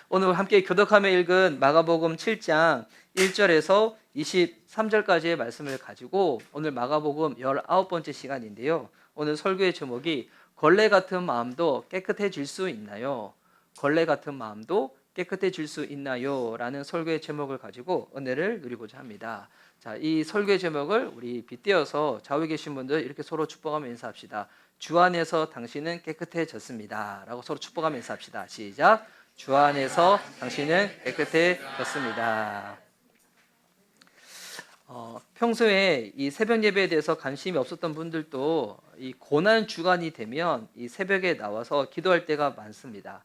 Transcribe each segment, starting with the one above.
오늘 함께 교독하며 읽은 마가복음 7장 1절에서 23절까지의 말씀을 가지고 오늘 마가복음 19번째 시간인데요. 오늘 설교의 제목이 걸레 같은 마음도 깨끗해질 수 있나요? 걸레 같은 마음도 깨끗해질 수 있나요? 라는 설교의 제목을 가지고 은혜를 누리고자 합니다. 자, 이 설교의 제목을 우리 빗대어서 좌우에 계신 분들 이렇게 서로 축복하며 인사합시다. 주 안에서 당신은 깨끗해졌습니다. 라고 서로 축복하며 인사합시다. 시작. 주 안에서 당신은 깨끗해졌습니다. 평소에 이 새벽 예배에 대해서 관심이 없었던 분들도 이 고난 주간이 되면 이 새벽에 나와서 기도할 때가 많습니다.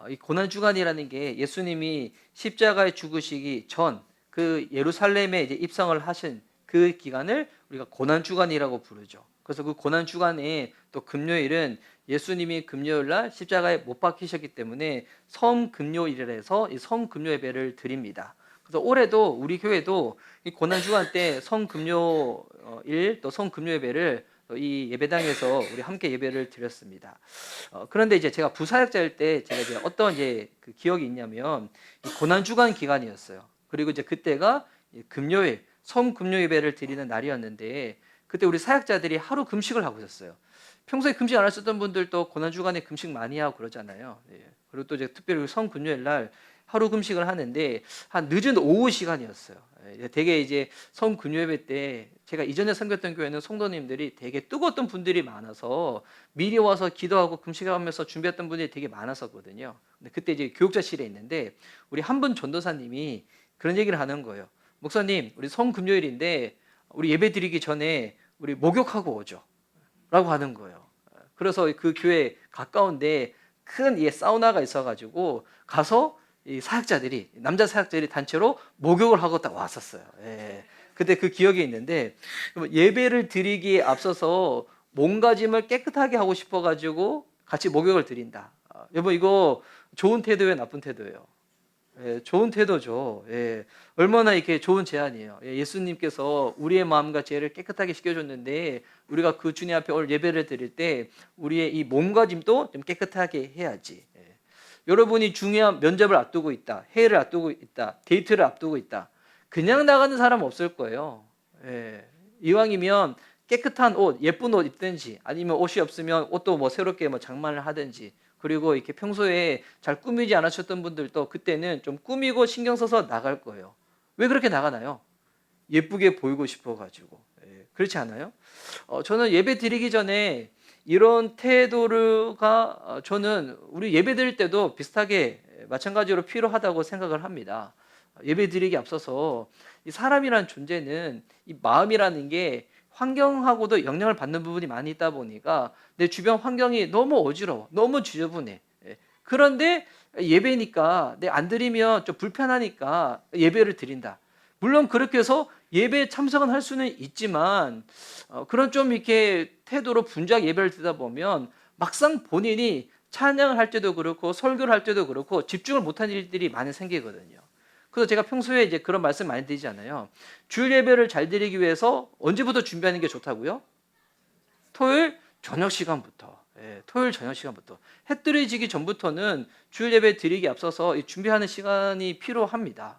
이 고난 주간이라는 게 예수님이 십자가에 죽으시기 전 그 예루살렘에 이제 입성을 하신 그 기간을 우리가 고난 주간이라고 부르죠. 그래서 그 고난 주간에 또 금요일은 예수님이 금요일 날 십자가에 못 박히셨기 때문에 성금요일이라 해서 이 성금요 예배를 드립니다. 그래서 올해도 우리 교회도 이 고난 주간 때 성금요일 또 성금요 예배를 이 예배당에서 우리 함께 예배를 드렸습니다. 그런데 이제 제가 부사역자일 때 제가 이제 어떤 이제 그 기억이 있냐면 이 고난 주간 기간이었어요. 그리고 이제 그때가 금요일 성금요 예배를 드리는 날이었는데 그때 우리 사역자들이 하루 금식을 하고 있었어요. 평소에 금식 안 하셨던 분들도 고난 주간에 금식 많이 하고 그러잖아요. 그리고 또 이제 특별히 성금요일 날 하루 금식을 하는데 한 늦은 오후 시간이었어요. 되게 이제 성금요예배 때 제가 이전에 섬겼던 교회는 성도님들이 되게 뜨거웠던 분들이 많아서 미리 와서 기도하고 금식하면서 준비했던 분들이 되게 많았었거든요. 근데 그때 이제 교육자실에 있는데 우리 한 분 전도사님이 그런 얘기를 하는 거예요. 목사님, 우리 성금요일인데 우리 예배 드리기 전에 우리 목욕하고 오죠. 라고 하는 거예요. 그래서 그 교회 가까운데 큰 사우나가 있어가지고 가서 이 사역자들이 남자 사역자들이 단체로 목욕을 하고 딱 왔었어요. 그때 그 기억이 있는데 예배를 드리기에 앞서서 몸가짐을 깨끗하게 하고 싶어가지고 같이 목욕을 드린다. 여보 이거 좋은 태도예요, 나쁜 태도예요? 좋은 태도죠. 얼마나 이렇게 좋은 제안이에요. 예수님께서 우리의 마음과 죄를 깨끗하게 시켜줬는데 우리가 그 주님 앞에 오늘 예배를 드릴 때 우리의 이 몸가짐도 좀 깨끗하게 해야지. 여러분이 중요한 면접을 앞두고 있다, 회의를 앞두고 있다, 데이트를 앞두고 있다. 그냥 나가는 사람 없을 거예요. 이왕이면 깨끗한 옷, 예쁜 옷 입든지 아니면 옷이 없으면 옷도 뭐 새롭게 뭐 장만을 하든지 그리고 이렇게 평소에 잘 꾸미지 않으셨던 분들도 그때는 좀 꾸미고 신경 써서 나갈 거예요. 왜 그렇게 나가나요? 예쁘게 보이고 싶어가지고. 그렇지 않아요? 저는 예배 드리기 전에 이런 태도가 저는 우리 예배 드릴 때도 비슷하게 마찬가지로 필요하다고 생각을 합니다. 예배 드리기 앞서서 이 사람이라는 존재는 이 마음이라는 게 환경하고도 영향을 받는 부분이 많이 있다 보니까 내 주변 환경이 너무 어지러워, 너무 지저분해. 그런데 예배니까 내 안 드리면 좀 불편하니까 예배를 드린다. 물론 그렇게 해서 예배에 참석은 할 수는 있지만 그런 좀 이렇게 태도로 분주하게 예배를 드리다 보면 막상 본인이 찬양을 할 때도 그렇고 설교를 할 때도 그렇고 집중을 못하는 일들이 많이 생기거든요. 그래서 제가 평소에 이제 그런 말씀 많이 드리잖아요. 주일 예배를 잘 드리기 위해서 언제부터 준비하는 게 좋다고요? 토요일 저녁 시간부터. 토요일 저녁 시간부터. 해 뜨리 지기 전부터는 주일 예배 드리기 앞서서 준비하는 시간이 필요합니다.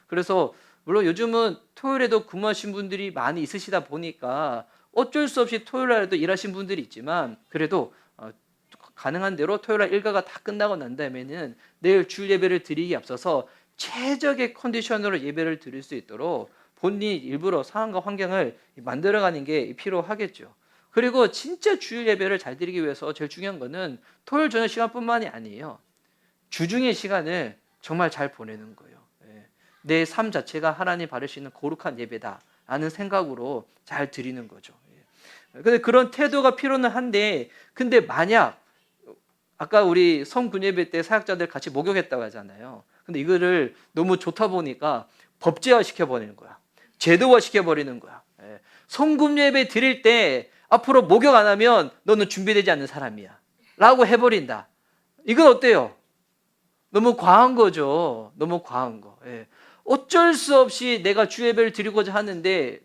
그래서 물론 요즘은 토요일에도 근무하신 분들이 많이 있으시다 보니까 어쩔 수 없이 토요일 날에도 일하신 분들이 있지만 그래도 가능한 대로 토요일 날 일과가 다 끝나고 난 다음에는 내일 주일 예배를 드리기 앞서서 최적의 컨디션으로 예배를 드릴 수 있도록 본인이 일부러 상황과 환경을 만들어가는 게 필요하겠죠. 그리고 진짜 주일 예배를 잘 드리기 위해서 제일 중요한 거는 토요일 저녁 시간뿐만이 아니에요. 주중의 시간을 정말 잘 보내는 거예요. 내 삶 자체가 하나님 받으시는 거룩한 예배다라는 생각으로 잘 드리는 거죠. 근데 그런 태도가 필요는 한데 근데 만약 아까 우리 성군예배 때 사역자들 같이 목욕했다고 하잖아요. 근데 이거를 너무 좋다 보니까 법제화 시켜버리는 거야. 제도화 시켜버리는 거야. 성군예배 드릴 때 앞으로 목욕 안 하면 너는 준비되지 않는 사람이야 라고 해버린다. 이건 어때요? 너무 과한 거죠. 너무 과한 거. 어쩔 수 없이 내가 주예배를 드리고자 하는데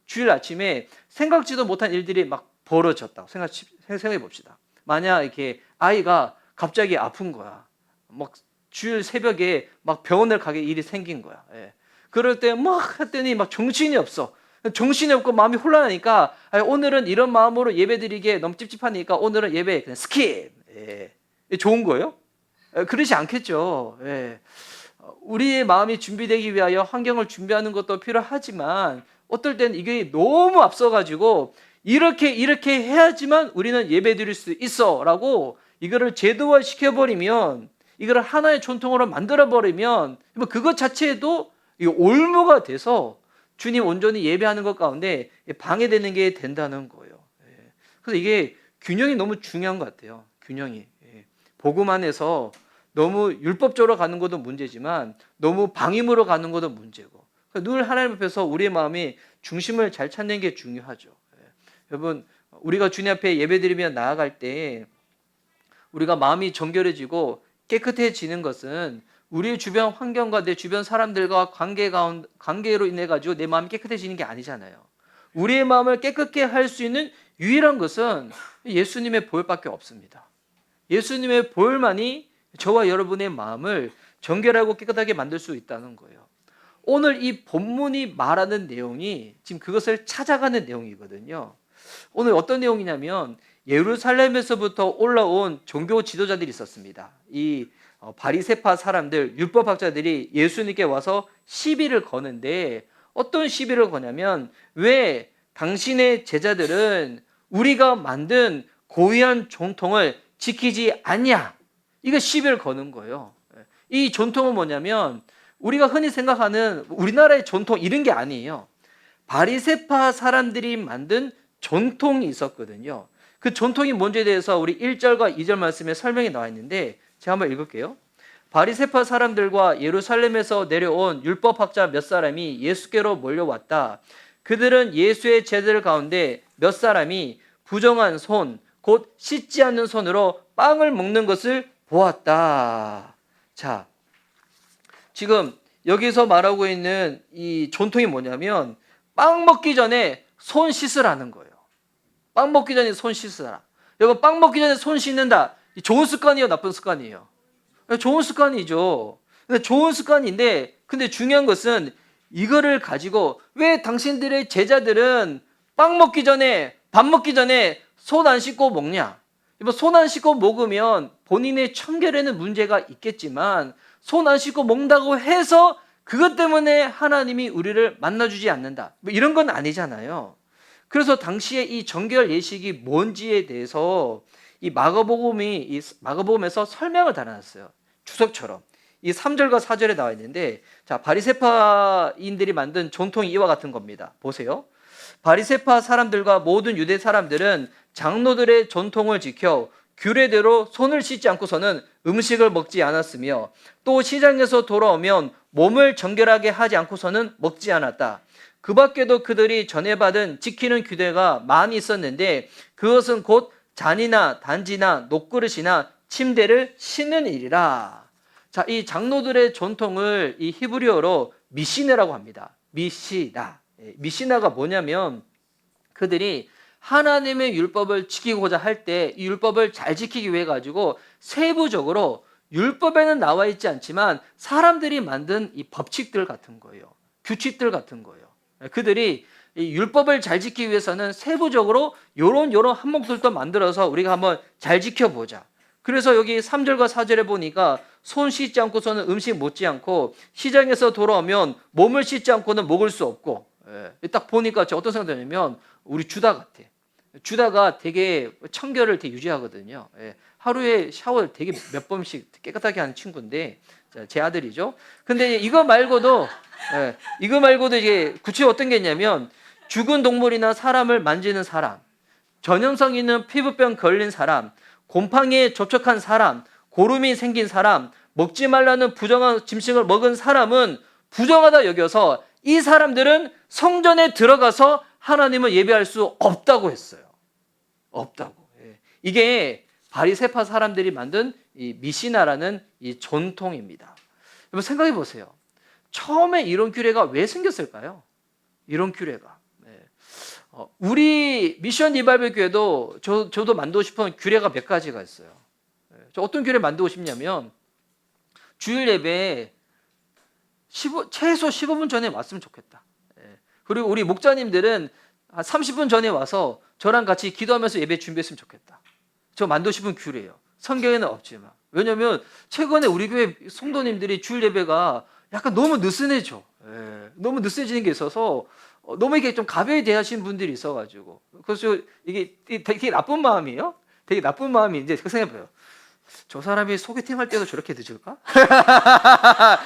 주일 아침에 생각지도 못한 일들이 막 벌어졌다. 생각해 봅시다. 만약 이렇게 아이가 갑자기 아픈 거야. 막 주일 새벽에 막 병원을 가게 일이 생긴 거야. 예. 그럴 때 막 했더니 막 정신이 없어. 정신이 없고 마음이 혼란하니까 오늘은 이런 마음으로 예배드리기에 너무 찝찝하니까 오늘은 예배 그냥 스킵. 예. 좋은 거예요? 그러지 않겠죠. 예. 우리의 마음이 준비되기 위하여 환경을 준비하는 것도 필요하지만 어떨 때는 이게 너무 앞서가지고 이렇게 해야지만 우리는 예배드릴 수 있어라고 이거를 제도화 시켜버리면, 이거를 하나의 전통으로 만들어버리면 그것 자체도 올무가 돼서 주님 온전히 예배하는 것 가운데 방해되는 게 된다는 거예요. 그래서 이게 균형이 너무 중요한 것 같아요. 균형이. 복음 안에서 너무 율법적으로 가는 것도 문제지만 너무 방임으로 가는 것도 문제고, 늘 하나님 앞에서 우리의 마음이 중심을 잘 찾는 게 중요하죠. 여러분, 우리가 주님 앞에 예배드리며 나아갈 때 우리가 마음이 정결해지고 깨끗해지는 것은 우리의 주변 환경과 내 주변 사람들과 관계로 인해 가지고 내 마음이 깨끗해지는 게 아니잖아요. 우리의 마음을 깨끗게 할 수 있는 유일한 것은 예수님의 보혈밖에 없습니다. 예수님의 보혈만이 저와 여러분의 마음을 정결하고 깨끗하게 만들 수 있다는 거예요. 오늘 이 본문이 말하는 내용이 지금 그것을 찾아가는 내용이거든요. 오늘 어떤 내용이냐면 예루살렘에서부터 올라온 종교 지도자들이 있었습니다. 이 바리새파 사람들, 율법학자들이 예수님께 와서 시비를 거는데, 어떤 시비를 거냐면 왜 당신의 제자들은 우리가 만든 고유한 전통을 지키지 않냐, 이거 시비를 거는 거예요. 이 전통은 뭐냐면 우리가 흔히 생각하는 우리나라의 전통 이런 게 아니에요. 바리새파 사람들이 만든 전통이 있었거든요. 그 전통이 뭔지에 대해서 우리 1절과 2절 말씀에 설명이 나와 있는데 제가 한번 읽을게요. 바리새파 사람들과 예루살렘에서 내려온 율법학자 몇 사람이 예수께로 몰려왔다. 그들은 예수의 제자들 가운데 몇 사람이 부정한 손, 곧 씻지 않는 손으로 빵을 먹는 것을 보았다. 자, 지금 여기서 말하고 있는 이 전통이 뭐냐면 빵 먹기 전에 손 씻으라는 거예요. 빵 먹기 전에 손 씻으라. 여러분, 빵 먹기 전에 손 씻는다. 좋은 습관이에요, 나쁜 습관이에요? 좋은 습관이죠. 좋은 습관인데, 근데 중요한 것은 이거를 가지고 왜 당신들의 제자들은 빵 먹기 전에, 밥 먹기 전에 손 안 씻고 먹냐? 손 안 씻고 먹으면 본인의 청결에는 문제가 있겠지만 손 안 씻고 먹는다고 해서 그것 때문에 하나님이 우리를 만나주지 않는다, 이런 건 아니잖아요. 그래서 당시에 이 정결 예식이 뭔지에 대해서 이 마가복음에서 설명을 달아놨어요. 주석처럼. 이 3절과 4절에 나와 있는데, 자, 바리새파인들이 만든 전통이 이와 같은 겁니다. 보세요. 바리새파 사람들과 모든 유대 사람들은 장로들의 전통을 지켜 규례대로 손을 씻지 않고서는 음식을 먹지 않았으며, 또 시장에서 돌아오면 몸을 정결하게 하지 않고서는 먹지 않았다. 그 밖에도 그들이 전해받은 지키는 규례가 많이 있었는데 그것은 곧 잔이나 단지나 녹그릇이나 침대를 씻는 일이라. 자, 이 장로들의 전통을 이 히브리어로 미시네라고 합니다. 미시나. 미시나가 뭐냐면 그들이 하나님의 율법을 지키고자 할 때 이 율법을 잘 지키기 위해 가지고 세부적으로 율법에는 나와 있지 않지만 사람들이 만든 이 법칙들 같은 거예요. 규칙들 같은 거예요. 그들이 이 율법을 잘 지키기 위해서는 세부적으로 요런 항목들도 만들어서 우리가 한번 잘 지켜보자. 그래서 여기 3절과 4절에 보니까 손 씻지 않고서는 음식 먹지 않고 시장에서 돌아오면 몸을 씻지 않고는 먹을 수 없고, 딱 보니까 제가 어떤 생각이 드냐면 우리 주다 같아. 주다가 되게 청결을 되게 유지하거든요. 하루에 샤워를 되게 몇 번씩 깨끗하게 하는 친구인데 제 아들이죠. 근데 이거 말고도 이게 구체적으로 어떤 게 있냐면 죽은 동물이나 사람을 만지는 사람, 전염성 있는 피부병 걸린 사람, 곰팡이에 접촉한 사람, 고름이 생긴 사람, 먹지 말라는 부정한 짐승을 먹은 사람은 부정하다 여겨서 이 사람들은 성전에 들어가서 하나님을 예배할 수 없다고 했어요. 없다고. 이게 바리새파 사람들이 만든 이 미시나라는 이 전통입니다. 여러분 생각해 보세요. 처음에 이런 규례가 왜 생겼을까요? 이런 규례가. 우리 미션 리바이벌 교회도 저도 만들고 싶은 규례가 몇 가지가 있어요. 저 어떤 규례 만들고 싶냐면 주일 예배에 최소 15분 전에 왔으면 좋겠다. 예. 그리고 우리 목자님들은 한 30분 전에 와서 저랑 같이 기도하면서 예배 준비했으면 좋겠다. 저 만드시분 귤이에요. 성경에는 없지만. 왜냐면 최근에 우리 교회 성도님들이 주일 예배가 약간 너무 느슨해져. 예. 너무 느슨해지는 게 있어서 너무 이게 좀 가벼이 대하시는 분들이 있어가지고. 그래서 이게 되게 나쁜 마음이에요. 되게 나쁜 마음이 이제 그 생각해봐요. 저 사람이 소개팅 할 때도 저렇게 늦을까?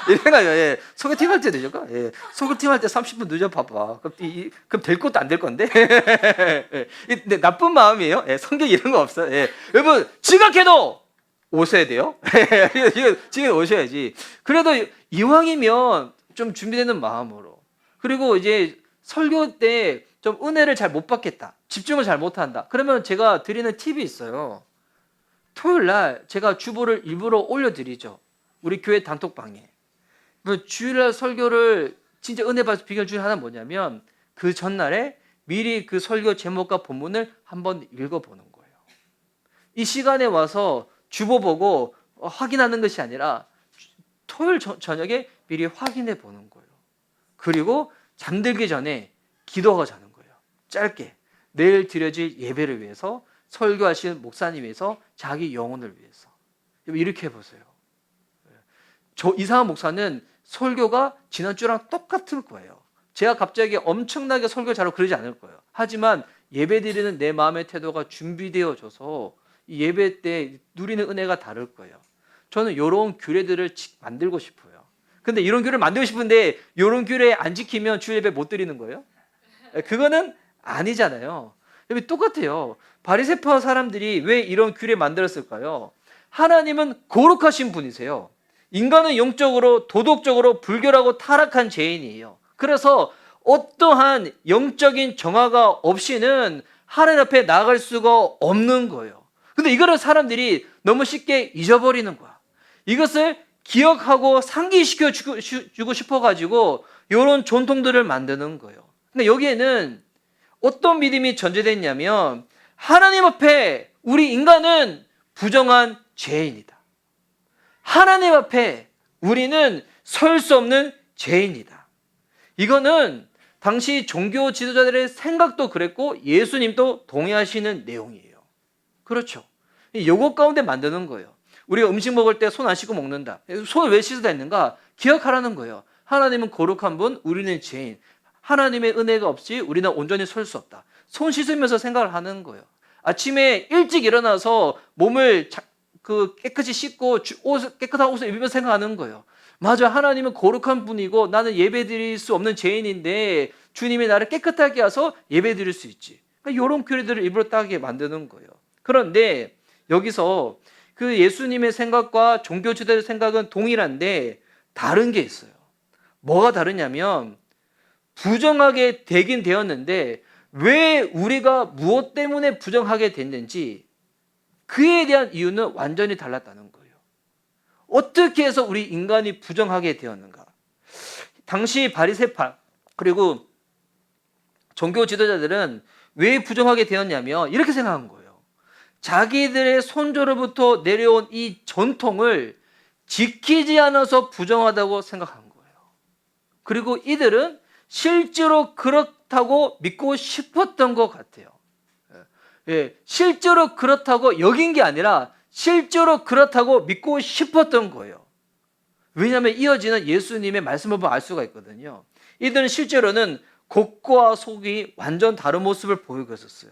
이 생각이에요. 예. 소개팅 할 때 늦을까? 예. 소개팅 할 때 30분 늦어 봐봐. 그럼 될 것도 안 될 건데? 예. 근데 나쁜 마음이에요. 예. 성경 이런 거 없어요. 예. 여러분, 지각해도 오셔야 돼요. 이거 지금 오셔야지. 그래도 이왕이면 좀 준비되는 마음으로. 그리고 이제 설교 때 좀 은혜를 잘 못 받겠다. 집중을 잘 못한다. 그러면 제가 드리는 팁이 있어요. 토요일 날 제가 주보를 일부러 올려드리죠. 우리 교회 단톡방에. 주일날 설교를 진짜 은혜 받을 비결 중에 하나는 뭐냐면 그 전날에 미리 그 설교 제목과 본문을 한번 읽어보는 거예요. 이 시간에 와서 주보 보고 확인하는 것이 아니라 토요일 저녁에 미리 확인해 보는 거예요. 그리고 잠들기 전에 기도하고 자는 거예요. 짧게 내일 드려질 예배를 위해서, 설교하시는 목사님 위해서, 자기 영혼을 위해서. 이렇게 해보세요. 저 이상한 목사는 설교가 지난주랑 똑같을 거예요. 제가 갑자기 엄청나게 설교 잘하고 그러지 않을 거예요. 하지만 예배 드리는 내 마음의 태도가 준비되어져서 이 예배 때 누리는 은혜가 다를 거예요. 저는 이런 규례들을 만들고 싶어요. 근데 이런 규례를 만들고 싶은데 이런 규례 안 지키면 주일 예배 못 드리는 거예요? 그거는 아니잖아요. 똑같아요. 바리새파 사람들이 왜 이런 규례 만들었을까요? 하나님은 거룩하신 분이세요. 인간은 영적으로 도덕적으로 불결하고 타락한 죄인이에요. 그래서 어떠한 영적인 정화가 없이는 하나님 앞에 나아갈 수가 없는 거예요. 근데 이거를 사람들이 너무 쉽게 잊어버리는 거야. 이것을 기억하고 상기시켜 주고 싶어가지고 이런 전통들을 만드는 거예요. 근데 여기에는 어떤 믿음이 전제되어 있냐면 하나님 앞에 우리 인간은 부정한 죄인이다. 하나님 앞에 우리는 설 수 없는 죄인이다. 이거는 당시 종교 지도자들의 생각도 그랬고 예수님도 동의하시는 내용이에요. 그렇죠. 요거 가운데 만드는 거예요. 우리가 음식 먹을 때 손 안 씻고 먹는다. 손을 왜 씻어야 했는가? 기억하라는 거예요. 하나님은 거룩한 분, 우리는 죄인. 하나님의 은혜가 없이 우리는 온전히 설 수 없다. 손 씻으면서 생각을 하는 거예요. 아침에 일찍 일어나서 몸을 깨끗이 씻고 깨끗한 옷을 입으면서 생각하는 거예요. 맞아, 하나님은 거룩한 분이고 나는 예배 드릴 수 없는 죄인인데 주님이 나를 깨끗하게 하셔서 예배 드릴 수 있지. 그러니까 이런 규례들을 일부러 따게 만드는 거예요. 그런데 여기서 그 예수님의 생각과 종교 지도자의 생각은 동일한데 다른 게 있어요. 뭐가 다르냐면 부정하게 되긴 되었는데 왜 우리가 무엇 때문에 부정하게 됐는지 그에 대한 이유는 완전히 달랐다는 거예요. 어떻게 해서 우리 인간이 부정하게 되었는가? 당시 바리새파 그리고 종교 지도자들은 왜 부정하게 되었냐면 이렇게 생각한 거예요. 자기들의 선조로부터 내려온 이 전통을 지키지 않아서 부정하다고 생각한 거예요. 그리고 이들은 실제로 그렇다고 믿고 싶었던 것 같아요. 예, 실제로 그렇다고 여긴 게 아니라 실제로 그렇다고 믿고 싶었던 거예요. 왜냐하면 이어지는 예수님의 말씀을 보면 알 수가 있거든요. 이들은 실제로는 겉과 속이 완전 다른 모습을 보이고 있었어요.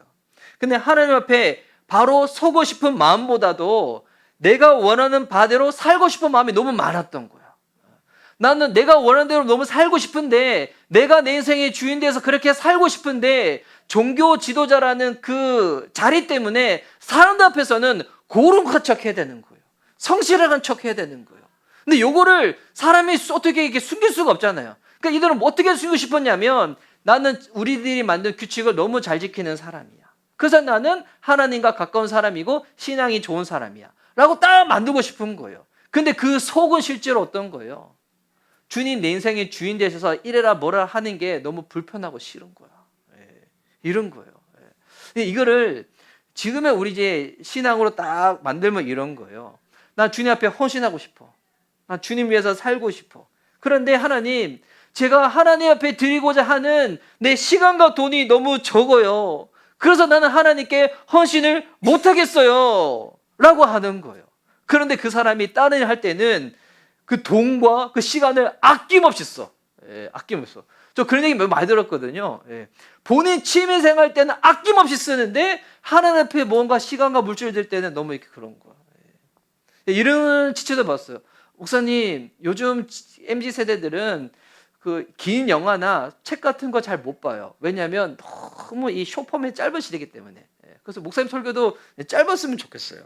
근데 하나님 앞에 바로 서고 싶은 마음보다도 내가 원하는 바대로 살고 싶은 마음이 너무 많았던 거야. 나는 내가 원하는 대로 너무 살고 싶은데 내가 내 인생의 주인 돼서 그렇게 살고 싶은데 종교 지도자라는 그 자리 때문에 사람들 앞에서는 거룩한 척 해야 되는 거예요. 성실한 척 해야 되는 거예요. 근데 요거를 사람이 어떻게 이렇게 숨길 수가 없잖아요. 그러니까 이들은 어떻게 숨기고 싶었냐면 나는 우리들이 만든 규칙을 너무 잘 지키는 사람이야. 그래서 나는 하나님과 가까운 사람이고 신앙이 좋은 사람이야. 라고 딱 만들고 싶은 거예요. 근데 그 속은 실제로 어떤 거예요? 주님 내 인생의 주인 되셔서 이래라 뭐라 하는 게 너무 불편하고 싫은 거야. 예, 이런 거예요. 예. 이거를 지금의 우리 이제 신앙으로 딱 만들면 이런 거예요. 나 주님 앞에 헌신하고 싶어. 나 주님 위해서 살고 싶어. 그런데 하나님, 제가 하나님 앞에 드리고자 하는 내 시간과 돈이 너무 적어요. 그래서 나는 하나님께 헌신을 못하겠어요. 라고 하는 거예요. 그런데 그 사람이 다른 일 할 때는 그 돈과 그 시간을 아낌없이 써. 아낌없이 써. 저 그런 얘기 많이 들었거든요. 본인 취미생활 할 때는 아낌없이 쓰는데 하나님 앞에 뭔가 시간과 물질을 들 때는 너무 이렇게 그런 거야. 이런 지체도 봤어요. 목사님, 요즘 MZ 세대들은 그 긴 영화나 책 같은 거 잘 못 봐요. 왜냐하면 너무 이 쇼폼이 짧은 시대이기 때문에. 그래서 목사님 설교도 짧았으면 좋겠어요.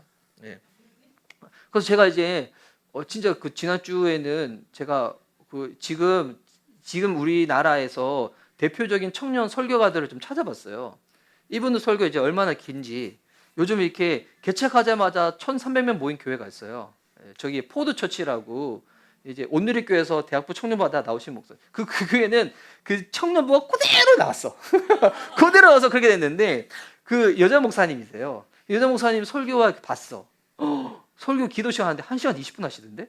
그래서 제가 이제 진짜 그 지난주에는 제가 그 지금 우리나라에서 대표적인 청년 설교가들을 좀 찾아봤어요. 이분들 설교 이제 얼마나 긴지. 요즘 이렇게 개척하자마자 1,300명 모인 교회가 있어요. 저기 포드처치라고 이제 온누리교회에서 대학부 청년부가 나오신 목사. 그 교회는 그 청년부가 그대로 나왔어. 그대로 나와서 그렇게 됐는데 그 여자 목사님이세요. 여자 목사님 설교와 봤어. 설교 기도 시간 하는데 1시간 20분 하시던데?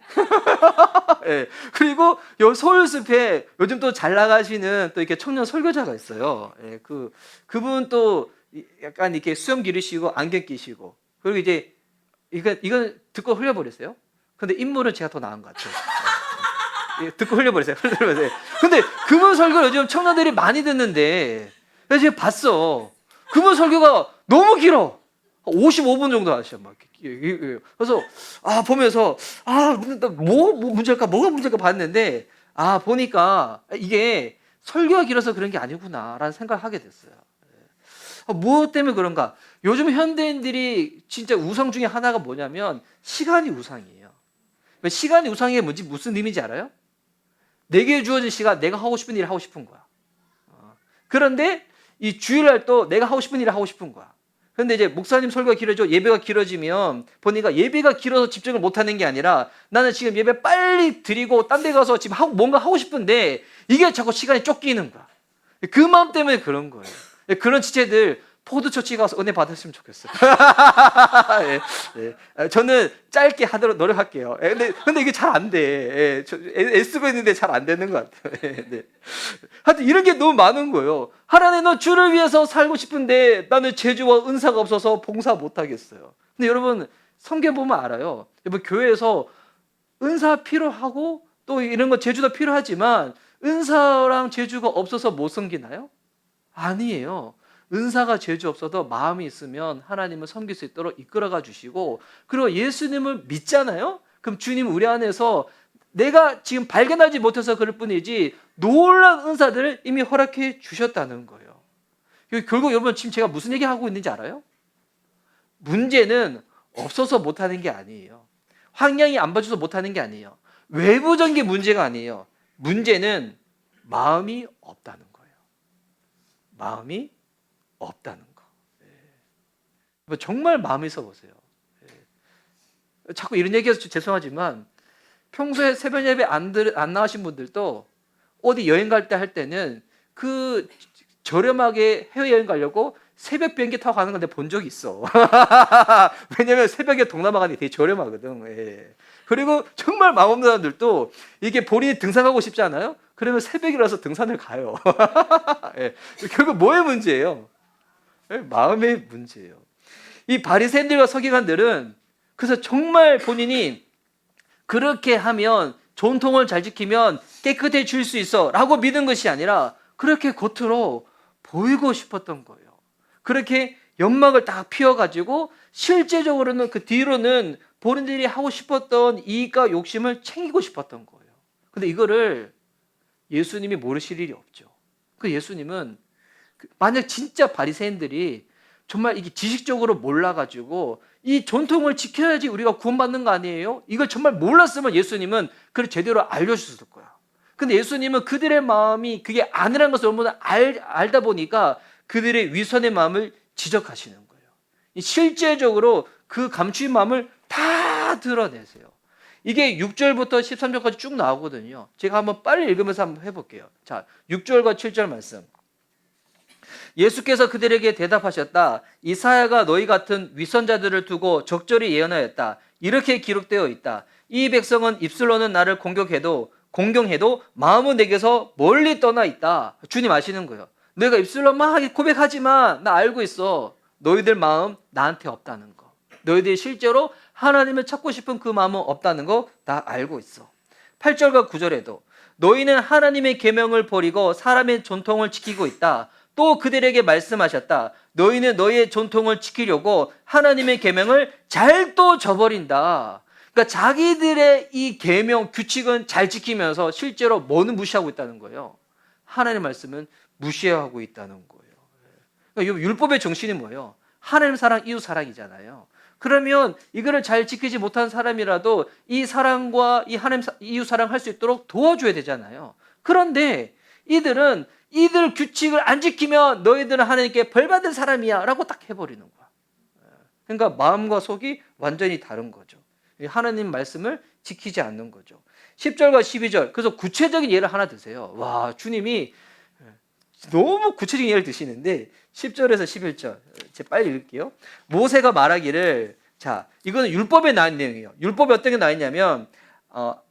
네. 그리고 서울숲에 요즘 또 잘 나가시는 또 이렇게 청년 설교자가 있어요. 네. 그분 또 약간 이렇게 수염 기르시고 안경 끼시고 그리고 이제 이건 듣고 흘려버렸어요. 근데 인물은 제가 더 나은 것 같아요. 듣고 흘려버렸어요. 근데 그분 설교 요즘 청년들이 많이 듣는데 내가 지금 봤어. 그분 설교가 너무 길어. 55분 정도 하셔. 막. 그래서 보면서 뭐가 문제일까 봤는데 보니까 이게 설교가 길어서 그런 게 아니구나라는 생각을 하게 됐어요. 무엇 때문에 그런가? 요즘 현대인들이 진짜 우상 중에 하나가 뭐냐면 시간이 우상이에요. 시간이 우상이 무슨 의미인지 알아요? 내게 주어진 시간, 내가 하고 싶은 일을 하고 싶은 거야. 그런데 이 주일날도 내가 하고 싶은 일을 하고 싶은 거야. 그런데 이제 목사님 설교가 길어져 예배가 길어지면 보니까 예배가 길어서 집중을 못하는 게 아니라 나는 지금 예배 빨리 드리고 딴 데 가서 지금 뭔가 하고 싶은데 이게 자꾸 시간이 쫓기는 거야. 그 마음 때문에 그런 거예요. 그런 지체들 포드처치 가서 은혜 받았으면 좋겠어요. 저는 짧게 하도록 노력할게요. 근데 이게 잘 안 돼. 애쓰고 있는데 잘 안 되는 것 같아요. 하여튼 이런 게 너무 많은 거예요. 하나님, 너 주를 위해서 살고 싶은데 나는 재주와 은사가 없어서 봉사 못 하겠어요. 근데 여러분 성경 보면 알아요. 여러분 교회에서 은사 필요하고 또 이런 거 재주도 필요하지만 은사랑 재주가 없어서 못 섬기나요? 아니에요. 은사가 재주 없어도 마음이 있으면 하나님을 섬길 수 있도록 이끌어가 주시고 그리고 예수님을 믿잖아요. 그럼 주님 우리 안에서 내가 지금 발견하지 못해서 그럴 뿐이지 놀라운 은사들을 이미 허락해 주셨다는 거예요. 결국 여러분 지금 제가 무슨 얘기하고 있는지 알아요? 문제는 없어서 못하는 게 아니에요. 환경이 안 봐줘서 못하는 게 아니에요. 외부적인 게 문제가 아니에요. 문제는 마음이 없다는 거예요. 마음이 없다는 거. 정말 마음이 써보세요. 자꾸 이런 얘기해서 죄송하지만 평소에 새벽 예배 안 나가신 분들도 어디 여행 갈 때 할 때는 그 저렴하게 해외여행 가려고 새벽 비행기 타고 가는 걸 내가 본 적이 있어. 왜냐면 새벽에 동남아 가는 게 되게 저렴하거든. 그리고 정말 마음 없는 사람들도 이게 본인이 등산하고 싶지 않아요? 그러면 새벽이라서 등산을 가요. 결국 뭐의 문제예요? 마음의 문제예요. 이 바리새인들과 서기관들은 그래서 정말 본인이 그렇게 하면 전통을 잘 지키면 깨끗해질 수 있어 라고 믿은 것이 아니라 그렇게 겉으로 보이고 싶었던 거예요. 그렇게 연막을 딱 피워가지고 실제적으로는 그 뒤로는 본인들이 하고 싶었던 이익과 욕심을 챙기고 싶었던 거예요. 근데 이거를 예수님이 모르실 일이 없죠. 그 예수님은 만약 진짜 바리새인들이 정말 이게 지식적으로 몰라가지고 이 전통을 지켜야지 우리가 구원받는 거 아니에요? 이걸 정말 몰랐으면 예수님은 그걸 제대로 알려주셨을 거야. 근데 예수님은 그들의 마음이 그게 아니라는 것을 너무 알다 보니까 그들의 위선의 마음을 지적하시는 거예요. 실제적으로 그 감추인 마음을 다 드러내세요. 이게 6절부터 13절까지 쭉 나오거든요. 제가 한번 빨리 읽으면서 한번 해볼게요. 자, 6절과 7절 말씀. 예수께서 그들에게 대답하셨다. 이사야가 너희 같은 위선자들을 두고 적절히 예언하였다. 이렇게 기록되어 있다. 이 백성은 입술로는 나를 공경해도 마음은 내게서 멀리 떠나 있다. 주님 아시는 거예요. 내가 입술로 막 고백하지만 나 알고 있어. 너희들 마음 나한테 없다는 거. 너희들이 실제로 하나님을 찾고 싶은 그 마음은 없다는 거 다 알고 있어. 8절과 9절에도 너희는 하나님의 계명을 버리고 사람의 전통을 지키고 있다. 또 그들에게 말씀하셨다. 너희는 너희의 전통을 지키려고 하나님의 계명을 잘 또 저버린다. 그러니까 자기들의 이 계명 규칙은 잘 지키면서 실제로 뭐는 무시하고 있다는 거예요. 하나님의 말씀은 무시하고 있다는 거예요. 그러니까 율법의 정신이 뭐예요? 하나님 사랑, 이웃 사랑이잖아요. 그러면 이거를 잘 지키지 못한 사람이라도 이 사랑과 이 하나님 이웃 사랑 할 수 있도록 도와줘야 되잖아요. 그런데 이들 규칙을 안 지키면 너희들은 하나님께 벌 받은 사람이야 라고 딱 해버리는 거야. 그러니까 마음과 속이 완전히 다른 거죠. 하나님 말씀을 지키지 않는 거죠. 10절과 12절. 그래서 구체적인 예를 하나 드세요. 와, 주님이 너무 구체적인 예를 드시는데 10절에서 11절 제가 빨리 읽을게요. 모세가 말하기를, 자, 이거는 율법에 나온 내용이에요. 율법에 어떤 게 나있냐면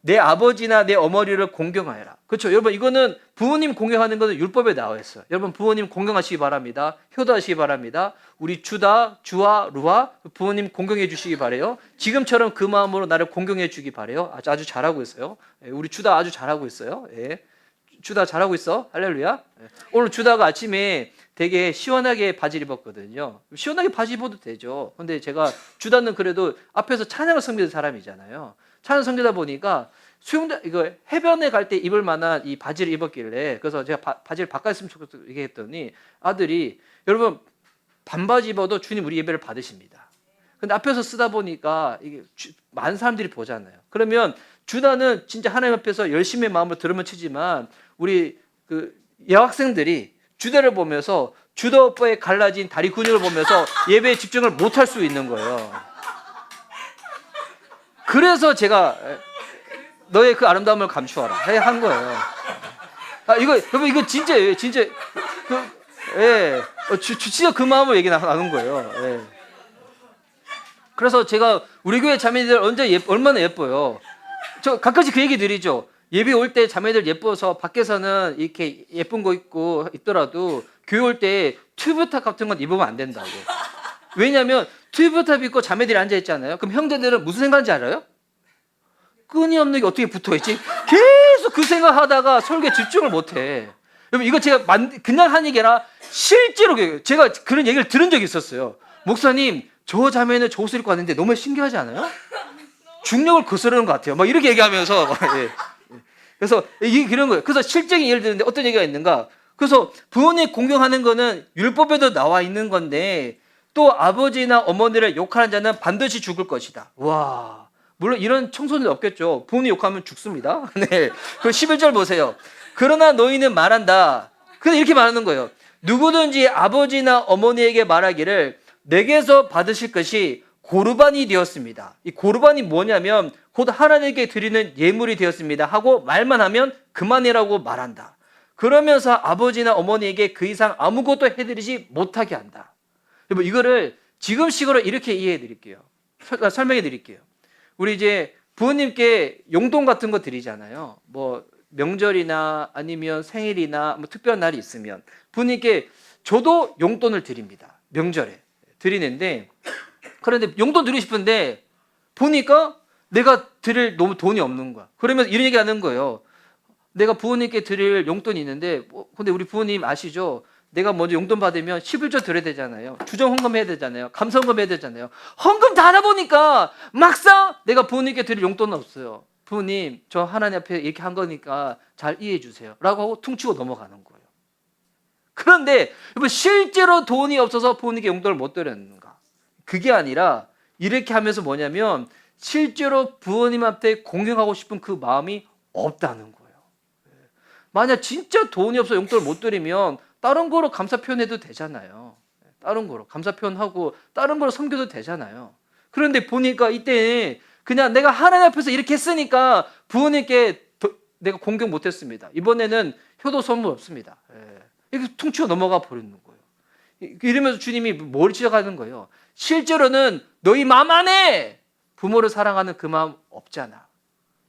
내 아버지나 내 어머니를 공경하여라. 그렇죠. 여러분, 이거는 부모님 공경하는 것은 율법에 나와 있어요. 여러분, 부모님 공경하시기 바랍니다. 효도하시기 바랍니다. 우리 주와 루아 부모님 공경해 주시기 바래요. 지금처럼 그 마음으로 나를 공경해 주기 바래요. 아주 잘하고 있어요. 우리 주다 아주 잘하고 있어요. 예. 주다 잘하고 있어. 할렐루야. 오늘 주다가 아침에 되게 시원하게 바지를 입었거든요. 시원하게 바지 입어도 되죠. 근데 제가 주다는 그래도 앞에서 찬양을 섬기는 사람이잖아요. 찬양 섬기다 보니까 이거 해변에 갈 때 입을 만한 이 바지를 입었길래, 그래서 제가 바지를 바꿨으면 좋겠다고 얘기했더니 아들이, 여러분 반바지 입어도 주님 우리 예배를 받으십니다. 근데 앞에서 쓰다 보니까 이게 많은 사람들이 보잖아요. 그러면 주다는 진짜 하나님 앞에서 열심히 마음으로 들으면 치지만 우리 그 여학생들이 주다를 보면서 주다 오빠의 갈라진 다리 근육을 보면서 예배에 집중을 못할 수 있는 거예요. 그래서 제가 너의 그 아름다움을 감추어라 한 거예요. 여러분 이거 진짜예요. 진짜 진짜 그 마음을 얘기 나눈 거예요. 예. 그래서 제가 우리 교회 자매들 얼마나 예뻐요. 저 가끔씩 그 얘기 드리죠. 예배 올 때 자매들 예뻐서 밖에서는 이렇게 예쁜 거 입고 있더라도 교회 올 때 튜브탑 같은 건 입으면 안 된다고. 왜냐하면 튜브탑 입고 자매들이 앉아 있잖아요. 그럼 형제들은 무슨 생각인지 알아요? 끈이 없는 게 어떻게 붙어있지? 계속 그 생각하다가 설교에 집중을 못해. 여러분 이거 제가 그냥 한 얘기 아니라 실제로 제가 그런 얘기를 들은 적이 있었어요. 목사님, 저 자매는 저 옷을 입고 왔는데 너무 신기하지 않아요? 중력을 거스르는 것 같아요. 막 이렇게 얘기하면서 예. 그래서 이런 거예요. 그래서 실적인 예를 드는데 어떤 얘기가 있는가? 그래서 부모님 공경하는 거는 율법에도 나와 있는 건데 또 아버지나 어머니를 욕하는 자는 반드시 죽을 것이다. 와, 물론 이런 청소년들 없겠죠. 부모님 욕하면 죽습니다. 네. 그 11절 보세요. 그러나 너희는 말한다. 근데 이렇게 말하는 거예요. 누구든지 아버지나 어머니에게 말하기를 내게서 받으실 것이 고르반이 되었습니다. 이 고르반이 뭐냐면 곧 하나님께 드리는 예물이 되었습니다 하고 말만 하면 그만이라고 말한다. 그러면서 아버지나 어머니에게 그 이상 아무것도 해드리지 못하게 한다. 여러분 이거를 지금식으로 이렇게 이해해 드릴게요. 설명해 드릴게요. 우리 이제 부모님께 용돈 같은 거 드리잖아요. 뭐 명절이나 아니면 생일이나 뭐 특별한 날이 있으면 부모님께 저도 용돈을 드립니다. 명절에 드리는데, 그런데 용돈 드리고 싶은데 보니까 내가 드릴 너무 돈이 없는 거야. 그러면 이런 얘기 하는 거예요. 내가 부모님께 드릴 용돈이 있는데 근데 우리 부모님 아시죠? 내가 먼저 용돈 받으면 11조 드려야 되잖아요. 주정 헌금 해야 되잖아요. 감사 헌금 해야 되잖아요. 헌금 다 하다 보니까 막상 내가 부모님께 드릴 용돈은 없어요. 부모님, 저 하나님 앞에 이렇게 한 거니까 잘 이해해 주세요 라고 하고 퉁치고 넘어가는 거예요. 그런데 실제로 돈이 없어서 부모님께 용돈을 못 드렸는가? 그게 아니라 이렇게 하면서 뭐냐면 실제로 부모님 앞에 공경하고 싶은 그 마음이 없다는 거예요. 만약 진짜 돈이 없어 용돈을 못 드리면 다른 거로 감사 표현해도 되잖아요. 다른 거로 감사 표현하고 다른 거로 섬겨도 되잖아요. 그런데 보니까 이때 그냥 내가 하나님 앞에서 이렇게 했으니까 부모님께 내가 공경 못했습니다. 이번에는 효도 선물 없습니다. 이렇게 퉁치고 넘어가 버리는 거예요. 이러면서 주님이 뭘 지적하는 거예요? 실제로는 너희 마음 안에 부모를 사랑하는 그 마음 없잖아.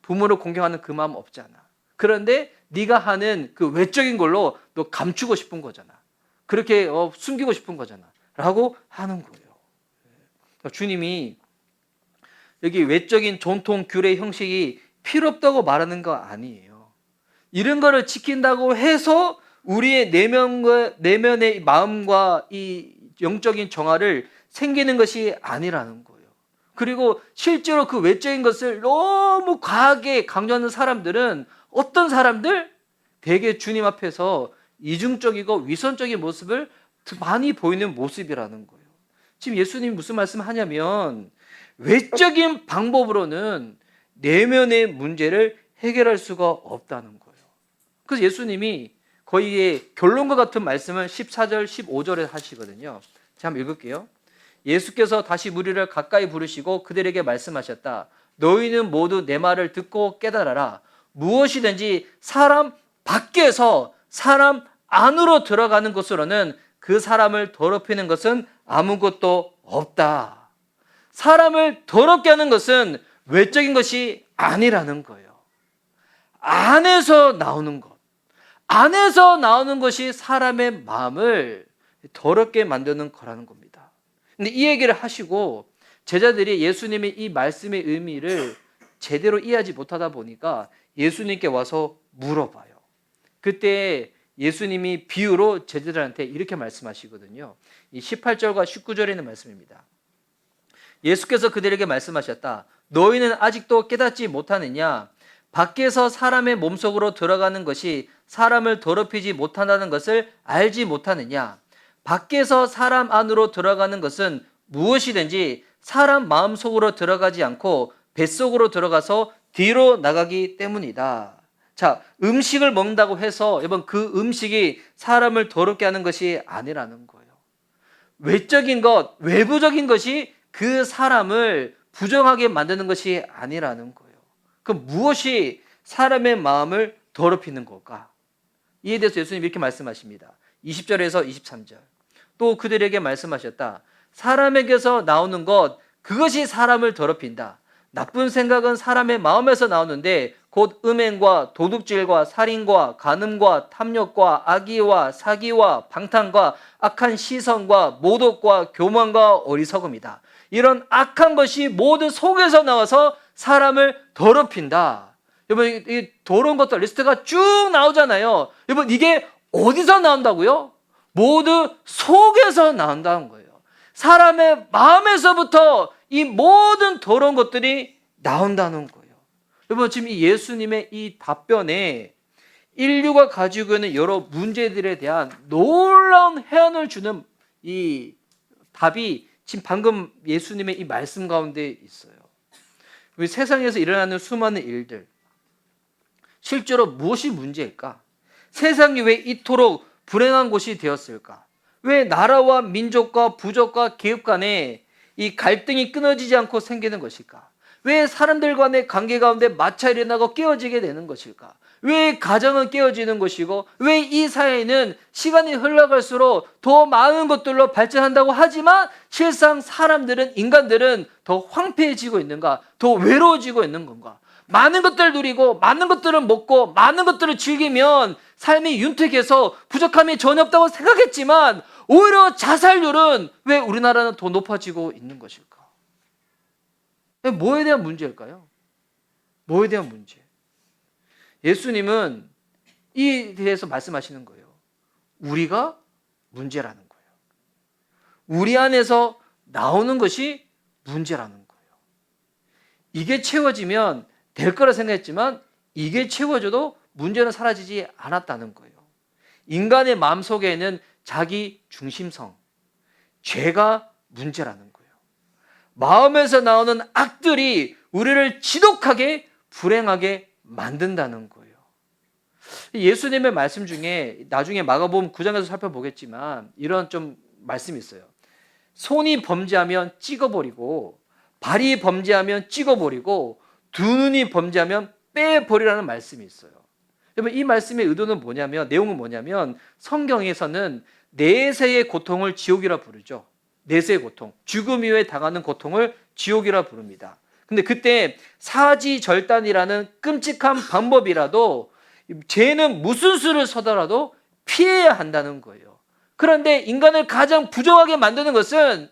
부모를 공경하는 그 마음 없잖아. 그런데 네가 하는 그 외적인 걸로 너 감추고 싶은 거잖아. 그렇게 숨기고 싶은 거잖아. 라고 하는 거예요. 주님이 여기 외적인 전통, 규례, 형식이 필요 없다고 말하는 거 아니에요. 이런 거를 지킨다고 해서 우리의 내면의 마음과 이 영적인 정화를 생기는 것이 아니라는 거예요. 그리고 실제로 그 외적인 것을 너무 과하게 강조하는 사람들은 어떤 사람들? 되게 주님 앞에서 이중적이고 위선적인 모습을 많이 보이는 모습이라는 거예요. 지금 예수님이 무슨 말씀을 하냐면 외적인 방법으로는 내면의 문제를 해결할 수가 없다는 거예요. 그래서 예수님이 거의 결론과 같은 말씀을 14절, 15절에 하시거든요. 제가 한번 읽을게요. 예수께서 다시 무리를 가까이 부르시고 그들에게 말씀하셨다. 너희는 모두 내 말을 듣고 깨달아라. 무엇이든지 사람 밖에서 사람 안으로 들어가는 것으로는 그 사람을 더럽히는 것은 아무것도 없다. 사람을 더럽게 하는 것은 외적인 것이 아니라는 거예요. 안에서 나오는 것. 안에서 나오는 것이 사람의 마음을 더럽게 만드는 거라는 겁니다. 근데 이 얘기를 하시고 제자들이 예수님의 이 말씀의 의미를 제대로 이해하지 못하다 보니까 예수님께 와서 물어봐요. 그때 예수님이 비유로 제자들한테 이렇게 말씀하시거든요. 이 18절과 19절에 있는 말씀입니다. 예수께서 그들에게 말씀하셨다. 너희는 아직도 깨닫지 못하느냐? 밖에서 사람의 몸속으로 들어가는 것이 사람을 더럽히지 못한다는 것을 알지 못하느냐? 밖에서 사람 안으로 들어가는 것은 무엇이든지 사람 마음속으로 들어가지 않고 뱃속으로 들어가서 뒤로 나가기 때문이다. 자, 음식을 먹는다고 해서 여러분 그 음식이 사람을 더럽게 하는 것이 아니라는 거예요. 외적인 것, 외부적인 것이 그 사람을 부정하게 만드는 것이 아니라는 거예요. 그럼 무엇이 사람의 마음을 더럽히는 걸까? 이에 대해서 예수님이 이렇게 말씀하십니다. 20절에서 23절. 또 그들에게 말씀하셨다. 사람에게서 나오는 것, 그것이 사람을 더럽힌다. 나쁜 생각은 사람의 마음에서 나오는데 곧 음행과 도둑질과 살인과 간음과 탐욕과 악의와 사기와 방탕과 악한 시선과 모독과 교만과 어리석음이다. 이런 악한 것이 모두 속에서 나와서 사람을 더럽힌다. 여러분 이 더러운 것들 리스트가 쭉 나오잖아요. 여러분 이게 어디서 나온다고요? 모두 속에서 나온다는 거예요. 사람의 마음에서부터 이 모든 더러운 것들이 나온다는 거예요. 여러분 지금 이 예수님의 이 답변에 인류가 가지고 있는 여러 문제들에 대한 놀라운 해안을 주는 이 답이 지금 방금 예수님의 이 말씀 가운데 있어요. 우리 세상에서 일어나는 수많은 일들, 실제로 무엇이 문제일까? 세상이 왜 이토록 불행한 곳이 되었을까? 왜 나라와 민족과 부족과 계급 간에 이 갈등이 끊어지지 않고 생기는 것일까? 왜 사람들 간의 관계 가운데 마찰이 일어나고 깨어지게 되는 것일까? 왜 가정은 깨어지는 것이고 왜 이 사회는 시간이 흘러갈수록 더 많은 것들로 발전한다고 하지만 실상 인간들은 더 황폐해지고 있는가? 더 외로워지고 있는 건가? 많은 것들을 누리고 많은 것들을 먹고 많은 것들을 즐기면 삶이 윤택해서 부족함이 전혀 없다고 생각했지만 오히려 자살률은 왜 우리나라는 더 높아지고 있는 것일까? 뭐에 대한 문제일까요? 뭐에 대한 문제? 예수님은 이에 대해서 말씀하시는 거예요. 우리가 문제라는 거예요. 우리 안에서 나오는 것이 문제라는 거예요. 이게 채워지면 될 거라 생각했지만 이게 채워져도 문제는 사라지지 않았다는 거예요. 인간의 마음속에는 자기 중심성, 죄가 문제라는 거예요. 마음에서 나오는 악들이 우리를 지독하게 불행하게 만든다는 거예요. 예수님의 말씀 중에 나중에 마가복음 9장에서 살펴보겠지만 이런 좀 말씀이 있어요. 손이 범죄하면 찍어버리고 발이 범죄하면 찍어버리고 두 눈이 범죄하면 빼버리라는 말씀이 있어요. 여러분 이 말씀의 의도는 뭐냐면 내용은 뭐냐면 성경에서는 내세의 고통을 지옥이라 부르죠. 내세의 고통, 죽음 이후에 당하는 고통을 지옥이라 부릅니다. 근데 그때 사지절단이라는 끔찍한 방법이라도 죄는 무슨 수를 서더라도 피해야 한다는 거예요. 그런데 인간을 가장 부정하게 만드는 것은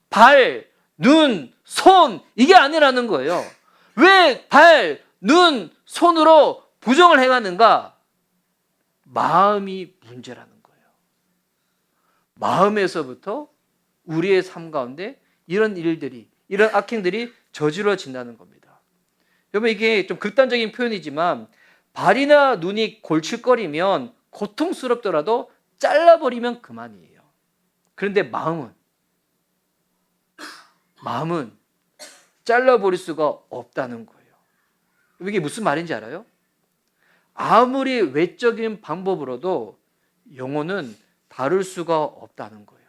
발, 눈, 손 이게 아니라는 거예요. 왜 발, 눈, 손으로 부정을 해가는가? 마음이 문제라는 거예요. 마음에서부터 우리의 삶 가운데 이런 일들이, 이런 악행들이 저지러진다는 겁니다. 여러분, 이게 좀 극단적인 표현이지만 발이나 눈이 골칫거리면 고통스럽더라도 잘라버리면 그만이에요. 그런데 마음은 잘라버릴 수가 없다는 거예요. 이게 무슨 말인지 알아요? 아무리 외적인 방법으로도 영혼은 다룰 수가 없다는 거예요.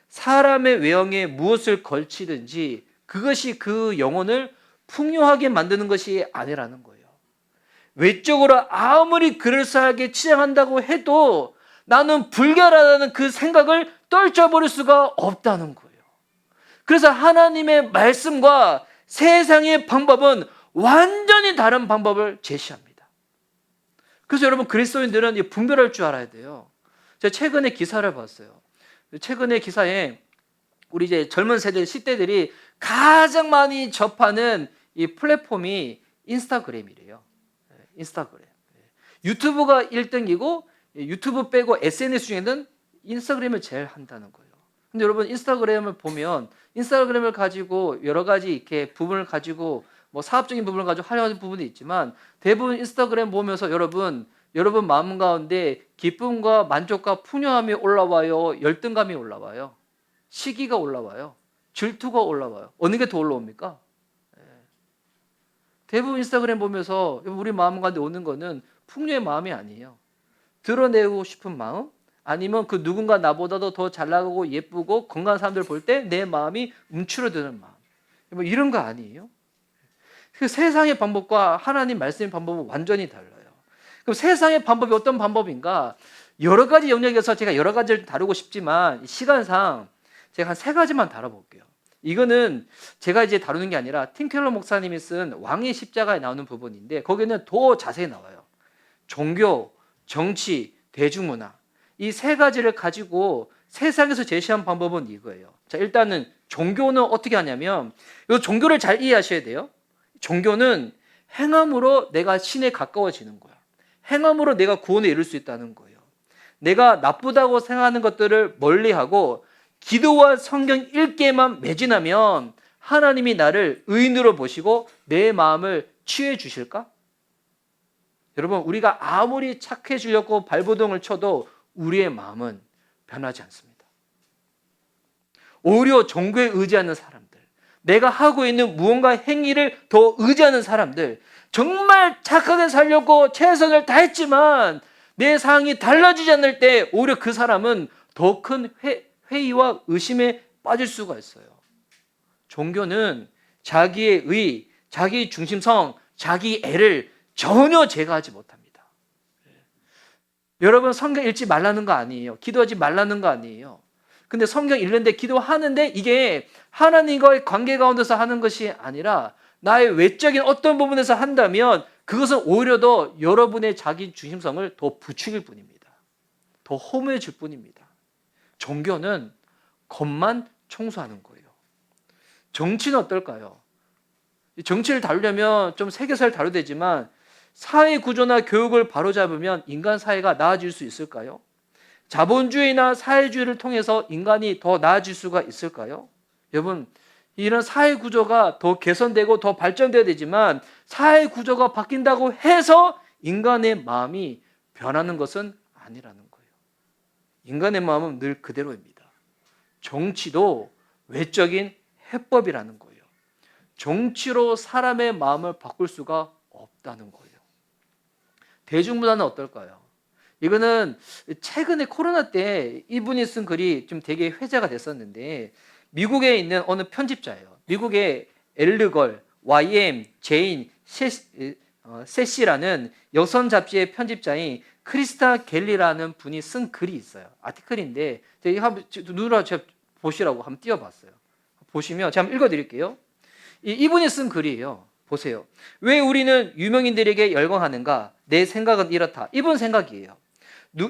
사람의 외형에 무엇을 걸치든지 그것이 그 영혼을 풍요하게 만드는 것이 아니라는 거예요. 외적으로 아무리 그럴싸하게 치장한다고 해도 나는 불결하다는 그 생각을 떨쳐버릴 수가 없다는 거예요. 그래서 하나님의 말씀과 세상의 방법은 완전히 다른 방법을 제시합니다. 그래서 여러분, 그리스도인들은 분별할 줄 알아야 돼요. 제가 최근에 기사를 봤어요. 최근에 기사에 우리 이제 젊은 세대 10대들이 가장 많이 접하는 이 플랫폼이 인스타그램이래요. 인스타그램. 유튜브가 1등이고 유튜브 빼고 SNS 중에는 인스타그램을 제일 한다는 거예요. 근데 여러분, 인스타그램을 보면 인스타그램을 가지고 여러 가지 이렇게 부분을 가지고 뭐 사업적인 부분을 가지고 하려는 부분이 있지만 대부분 인스타그램 보면서 여러분 마음 가운데 기쁨과 만족과 풍요함이 올라와요? 열등감이 올라와요? 시기가 올라와요? 질투가 올라와요? 어느 게 더 올라옵니까? 대부분 인스타그램 보면서 우리 마음 가운데 오는 거는 풍요의 마음이 아니에요. 드러내고 싶은 마음, 아니면 그 누군가 나보다도 더 잘 나가고 예쁘고 건강한 사람들 볼 때 내 마음이 움츠러드는 마음, 뭐 이런 거 아니에요? 그 세상의 방법과 하나님 말씀의 방법은 완전히 달라요. 그럼 세상의 방법이 어떤 방법인가? 여러 가지 영역에서 제가 여러 가지를 다루고 싶지만 시간상 제가 한 3가지만 다뤄볼게요. 이거는 제가 이제 다루는 게 아니라 팀 켈러 목사님이 쓴 왕의 십자가에 나오는 부분인데 거기는 더 자세히 나와요. 종교, 정치, 대중문화 이 3가지를 가지고 세상에서 제시한 방법은 이거예요. 자, 일단은 종교는 어떻게 하냐면 이 종교를 잘 이해하셔야 돼요. 종교는 행함으로 내가 신에 가까워지는 거야. 행함으로 내가 구원에 이룰 수 있다는 거예요. 내가 나쁘다고 생각하는 것들을 멀리하고 기도와 성경 읽기에만 매진하면 하나님이 나를 의인으로 보시고 내 마음을 치유해 주실까? 여러분, 우리가 아무리 착해지려고 발버둥을 쳐도 우리의 마음은 변하지 않습니다. 오히려 종교에 의지하는 사람들, 내가 하고 있는 무언가 행위를 더 의지하는 사람들, 정말 착하게 살려고 최선을 다했지만 내 상황이 달라지지 않을 때 오히려 그 사람은 더 큰 회의와 의심에 빠질 수가 있어요. 종교는 자기의 의, 자기 중심성, 자기 애를 전혀 제거하지 못합니다. 여러분, 성경 읽지 말라는 거 아니에요. 기도하지 말라는 거 아니에요. 근데 성경 읽는데 기도하는데 이게 하나님과의 관계 가운데서 하는 것이 아니라 나의 외적인 어떤 부분에서 한다면 그것은 오히려 더 여러분의 자기 중심성을 더 부추길 뿐입니다. 더 허무해 줄 뿐입니다. 종교는 겉만 청소하는 거예요. 정치는 어떨까요? 정치를 다루려면 좀 세계사를 다뤄야 되지만 사회 구조나 교육을 바로잡으면 인간 사회가 나아질 수 있을까요? 자본주의나 사회주의를 통해서 인간이 더 나아질 수가 있을까요? 여러분, 이런 사회 구조가 더 개선되고 더 발전돼야 되지만 사회 구조가 바뀐다고 해서 인간의 마음이 변하는 것은 아니라는 거예요. 인간의 마음은 늘 그대로입니다. 정치도 외적인 해법이라는 거예요. 정치로 사람의 마음을 바꿀 수가 없다는 거예요. 대중문화는 어떨까요? 이거는 최근에 코로나 때 이분이 쓴 글이 좀 되게 회자가 됐었는데 미국에 있는 어느 편집자예요. 미국의 엘르걸, YM, 제인, 세시라는 여성 잡지의 편집자인 크리스타 갤리라는 분이 쓴 글이 있어요. 아티클인데 눈으로 제가 보시라고 한번 띄워봤어요. 보시면 제가 한번 읽어드릴게요. 이분이 쓴 글이에요. 보세요. 왜 우리는 유명인들에게 열광하는가? 내 생각은 이렇다. 이분 생각이에요.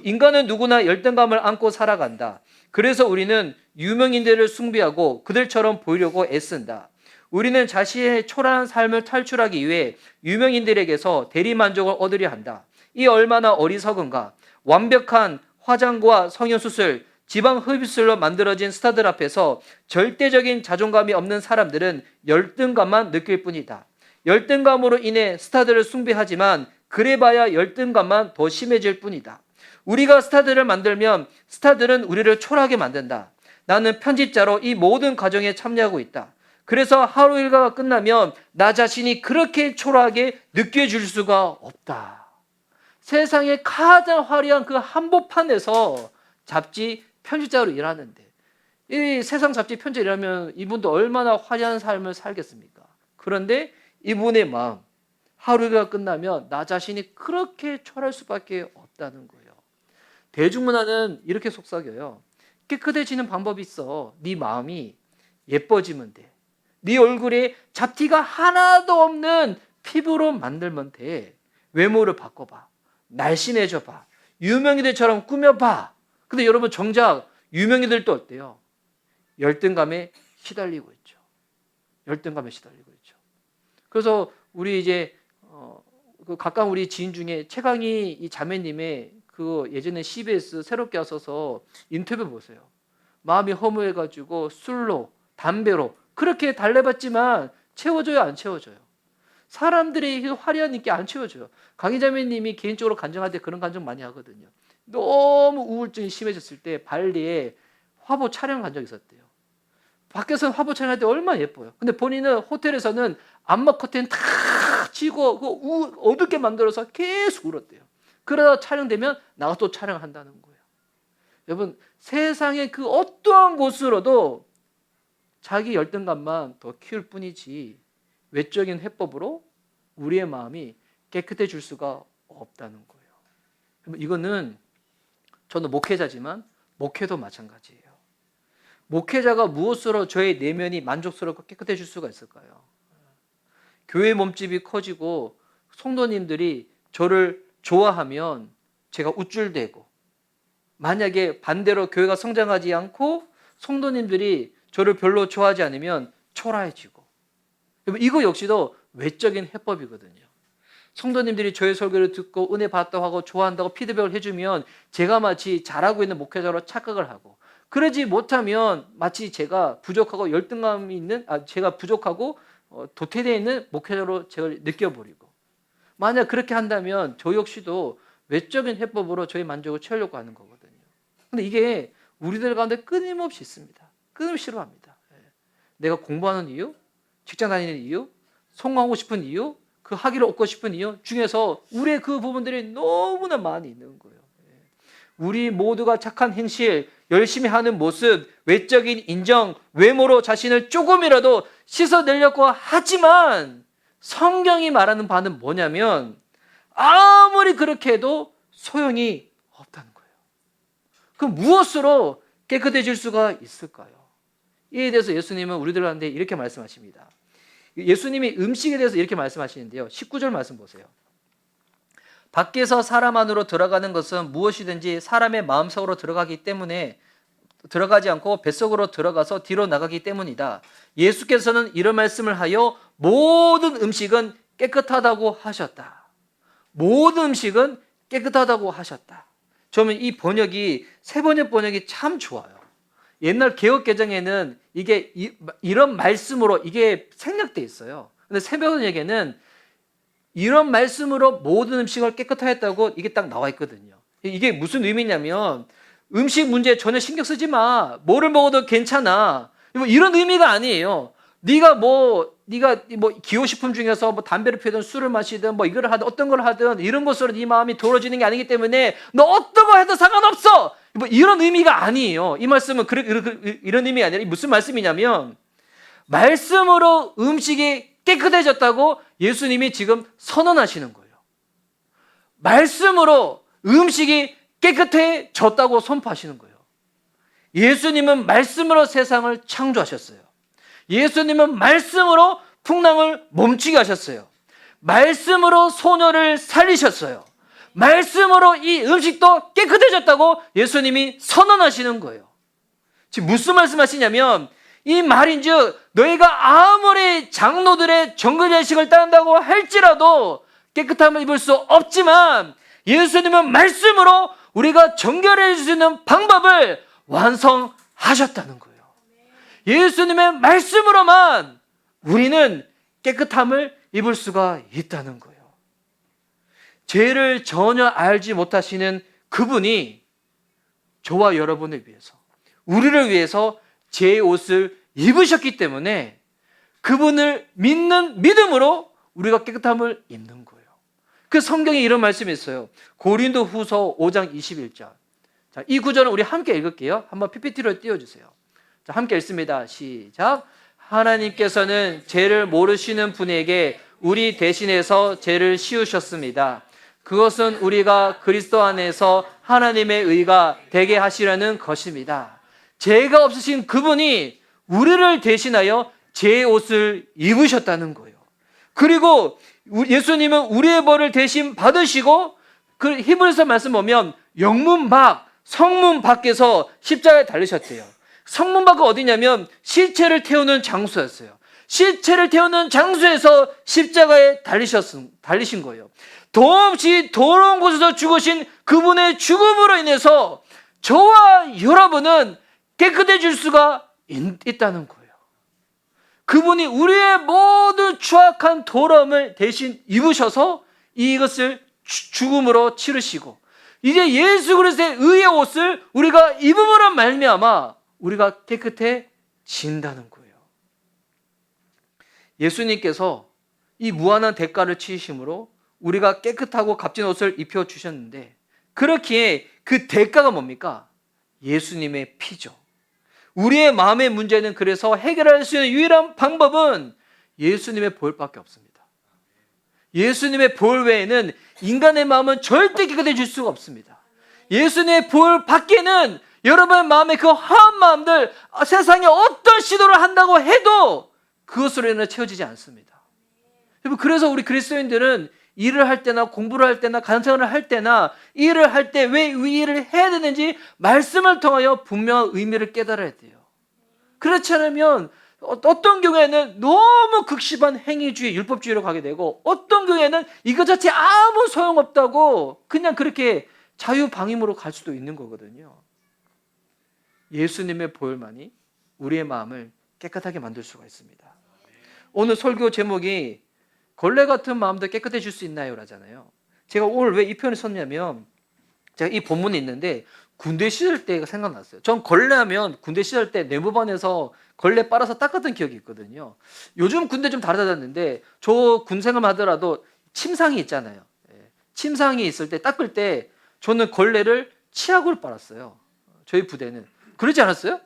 인간은 누구나 열등감을 안고 살아간다. 그래서 우리는 유명인들을 숭배하고 그들처럼 보이려고 애쓴다. 우리는 자신의 초라한 삶을 탈출하기 위해 유명인들에게서 대리만족을 얻으려 한다. 이 얼마나 어리석은가. 완벽한 화장과 성형수술, 지방 흡입술로 만들어진 스타들 앞에서 절대적인 자존감이 없는 사람들은 열등감만 느낄 뿐이다. 열등감으로 인해 스타들을 숭배하지만 그래봐야 열등감만 더 심해질 뿐이다. 우리가 스타들을 만들면 스타들은 우리를 초라하게 만든다. 나는 편집자로 이 모든 과정에 참여하고 있다. 그래서 하루 일과가 끝나면 나 자신이 그렇게 초라하게 느껴질 수가 없다. 세상에 가장 화려한 그 한복판에서 잡지 편집자로 일하는데, 이 세상 잡지 편집자 일하면 이분도 얼마나 화려한 삶을 살겠습니까? 그런데 이분의 마음, 하루가 끝나면 나 자신이 그렇게 초라할 수밖에 없다는 거예요. 대중문화는 이렇게 속삭여요. 깨끗해지는 방법이 있어. 네 마음이 예뻐지면 돼. 네 얼굴에 잡티가 하나도 없는 피부로 만들면 돼. 외모를 바꿔봐. 날씬해져봐. 유명인들처럼 꾸며봐. 근데 여러분, 정작 유명인들도 어때요? 열등감에 시달리고 있죠. 열등감에 시달리고 있죠. 그래서 우리 이제 그 가까운 우리 지인 중에 최강희 이 자매님의 그 예전에 CBS 새롭게 왔어서 인터뷰 보세요. 마음이 허무해가지고 술로, 담배로 그렇게 달래봤지만 채워져요, 안 채워져요? 사람들의 화려한 인기 안 채워져요. 강희 자매님이 개인적으로 간증할 때 그런 간증 많이 하거든요. 너무 우울증이 심해졌을 때 발리에 화보 촬영 간 적이 있었대요. 밖에서 화보 촬영할 때 얼마나 예뻐요. 근데 본인은 호텔에서는 암막 커튼 다 치고 어둡게 만들어서 계속 울었대요. 그러다 촬영되면 나가서 또 촬영한다는 거예요. 여러분, 세상의 그 어떠한 곳으로도 자기 열등감만 더 키울 뿐이지 외적인 해법으로 우리의 마음이 깨끗해질 수가 없다는 거예요. 이거는 저는 목회자지만 목회도 마찬가지예요. 목회자가 무엇으로 저의 내면이 만족스럽고 깨끗해질 수가 있을까요? 교회 몸집이 커지고 성도님들이 저를 좋아하면 제가 우쭐대고, 만약에 반대로 교회가 성장하지 않고 성도님들이 저를 별로 좋아하지 않으면 초라해지고, 이거 역시도 외적인 해법이거든요. 성도님들이 저의 설교를 듣고 은혜 받았다고 하고 좋아한다고 피드백을 해주면 제가 마치 잘하고 있는 목회자로 착각을 하고, 그러지 못하면 마치 제가 부족하고 열등감이 있는, 제가 부족하고 도태되어 있는 목회자로 제가 느껴버리고, 만약 그렇게 한다면 저 역시도 외적인 해법으로 저의 만족을 채우려고 하는 거거든요. 근데 이게 우리들 가운데 끊임없이 있습니다. 끊임없이 싫어합니다. 내가 공부하는 이유, 직장 다니는 이유, 성공하고 싶은 이유, 그 학위를 얻고 싶은 이유 중에서 우리의 그 부분들이 너무나 많이 있는 거예요. 우리 모두가 착한 행실, 열심히 하는 모습, 외적인 인정, 외모로 자신을 조금이라도 씻어내려고 하지만 성경이 말하는 바는 뭐냐면 아무리 그렇게 해도 소용이 없다는 거예요. 그럼 무엇으로 깨끗해질 수가 있을까요? 이에 대해서 예수님은 우리들한테 이렇게 말씀하십니다. 예수님이 음식에 대해서 이렇게 말씀하시는데요. 19절 말씀 보세요. 밖에서 사람 안으로 들어가는 것은 무엇이든지 사람의 마음속으로 들어가지 않고 뱃속으로 들어가서 뒤로 나가기 때문이다. 예수께서는 이런 말씀을 하여 모든 음식은 깨끗하다고 하셨다. 모든 음식은 깨끗하다고 하셨다. 저는 이 번역이 세 번역이 참 좋아요. 옛날 개역개정에는 이게 이런 말씀으로 이게 생략돼 있어요. 근데 새 번역에는 이런 말씀으로 모든 음식을 깨끗하게 했다고 이게 딱 나와 있거든요. 이게 무슨 의미냐면 음식 문제 전혀 신경 쓰지 마. 뭐를 먹어도 괜찮아. 이런 의미가 아니에요. 네가 기호식품 중에서 뭐 담배를 피우든 술을 마시든 뭐 이걸 하든 어떤 걸 하든 이런 것으로 네 마음이 도로지는 게 아니기 때문에 너 어떤 거 해도 상관없어. 뭐 이런 의미가 아니에요. 이 말씀은 이런 의미가 아니라 무슨 말씀이냐면 말씀으로 음식이 깨끗해졌다고 예수님이 지금 선언하시는 거예요. 말씀으로 음식이 깨끗해졌다고 선포하시는 거예요. 예수님은 말씀으로 세상을 창조하셨어요. 예수님은 말씀으로 풍랑을 멈추게 하셨어요. 말씀으로 소녀를 살리셨어요. 말씀으로 이 음식도 깨끗해졌다고 예수님이 선언하시는 거예요. 지금 무슨 말씀하시냐면 이 말인즉 너희가 아무리 장로들의 정결례식을 따른다고 할지라도 깨끗함을 입을 수 없지만 예수님은 말씀으로 우리가 정결해질 수 있는 방법을 완성하셨다는 거예요. 예수님의 말씀으로만 우리는 깨끗함을 입을 수가 있다는 거예요. 죄를 전혀 알지 못하시는 그분이 저와 여러분을 위해서, 우리를 위해서 죄의 옷을 입으셨기 때문에 그분을 믿는 믿음으로 우리가 깨끗함을 입는 거예요. 그 성경에 이런 말씀이 있어요. 고린도 후서 5장 21절. 자, 이 구절은 우리 함께 읽을게요. 한번 PPT로 띄워주세요. 자, 함께 읽습니다. 시작. 하나님께서는 죄를 모르시는 분에게 우리 대신해서 죄를 씌우셨습니다. 그것은 우리가 그리스도 안에서 하나님의 의가 되게 하시려는 것입니다. 죄가 없으신 그분이 우리를 대신하여 죄의 옷을 입으셨다는 거예요. 그리고 예수님은 우리의 벌을 대신 받으시고 그 히브리서 말씀 보면 영문 밖, 성문 밖에서 십자가에 달리셨대요. 성문 밖은 어디냐면 시체를 태우는 장소였어요. 시체를 태우는 장소에서 십자가에 달리신 거예요. 더없이 더러운 곳에서 죽으신 그분의 죽음으로 인해서 저와 여러분은 깨끗해질 수가 있다는 거예요. 그분이 우리의 모든 추악한 더러움을 대신 입으셔서 이것을 죽음으로 치르시고 이제 예수 그리스도의 의의 옷을 우리가 입음으로 말미암아 우리가 깨끗해진다는 거예요. 예수님께서 이 무한한 대가를 치르심으로 우리가 깨끗하고 값진 옷을 입혀주셨는데 그렇기에 그 대가가 뭡니까? 예수님의 피죠. 우리의 마음의 문제는 그래서 해결할 수 있는 유일한 방법은 예수님의 보혈밖에 없습니다. 예수님의 보혈 외에는 인간의 마음은 절대 깨끗해질 수가 없습니다. 예수님의 보혈 밖에는 여러분의 마음의 그 허한 마음들 세상에 어떤 시도를 한다고 해도 그것으로 인해 채워지지 않습니다. 그래서 우리 그리스도인들은 일을 할 때나 공부를 할 때나 간생활을 할 때나 일을 할 때 왜 이 일을 해야 되는지 말씀을 통하여 분명한 의미를 깨달아야 돼요. 그렇지 않으면 어떤 경우에는 너무 극심한 행위주의, 율법주의로 가게 되고 어떤 경우에는 이것 자체 아무 소용없다고 그냥 그렇게 자유방임으로 갈 수도 있는 거거든요. 예수님의 보혈만이 우리의 마음을 깨끗하게 만들 수가 있습니다. 오늘 설교 제목이 걸레 같은 마음도 깨끗해질 수 있나요? 라잖아요. 제가 오늘 왜 이 표현을 썼냐면 제가 이 본문이 있는데 군대 시절 때가 생각났어요. 전 걸레하면 군대 시절 때 내무반에서 걸레 빨아서 닦았던 기억이 있거든요. 요즘 군대 좀 다르다는데 저 군생활 하더라도 침상이 있잖아요. 침상이 있을 때 닦을 때 저는 걸레를 치약으로 빨았어요. 저희 부대는. 그러지 않았어요?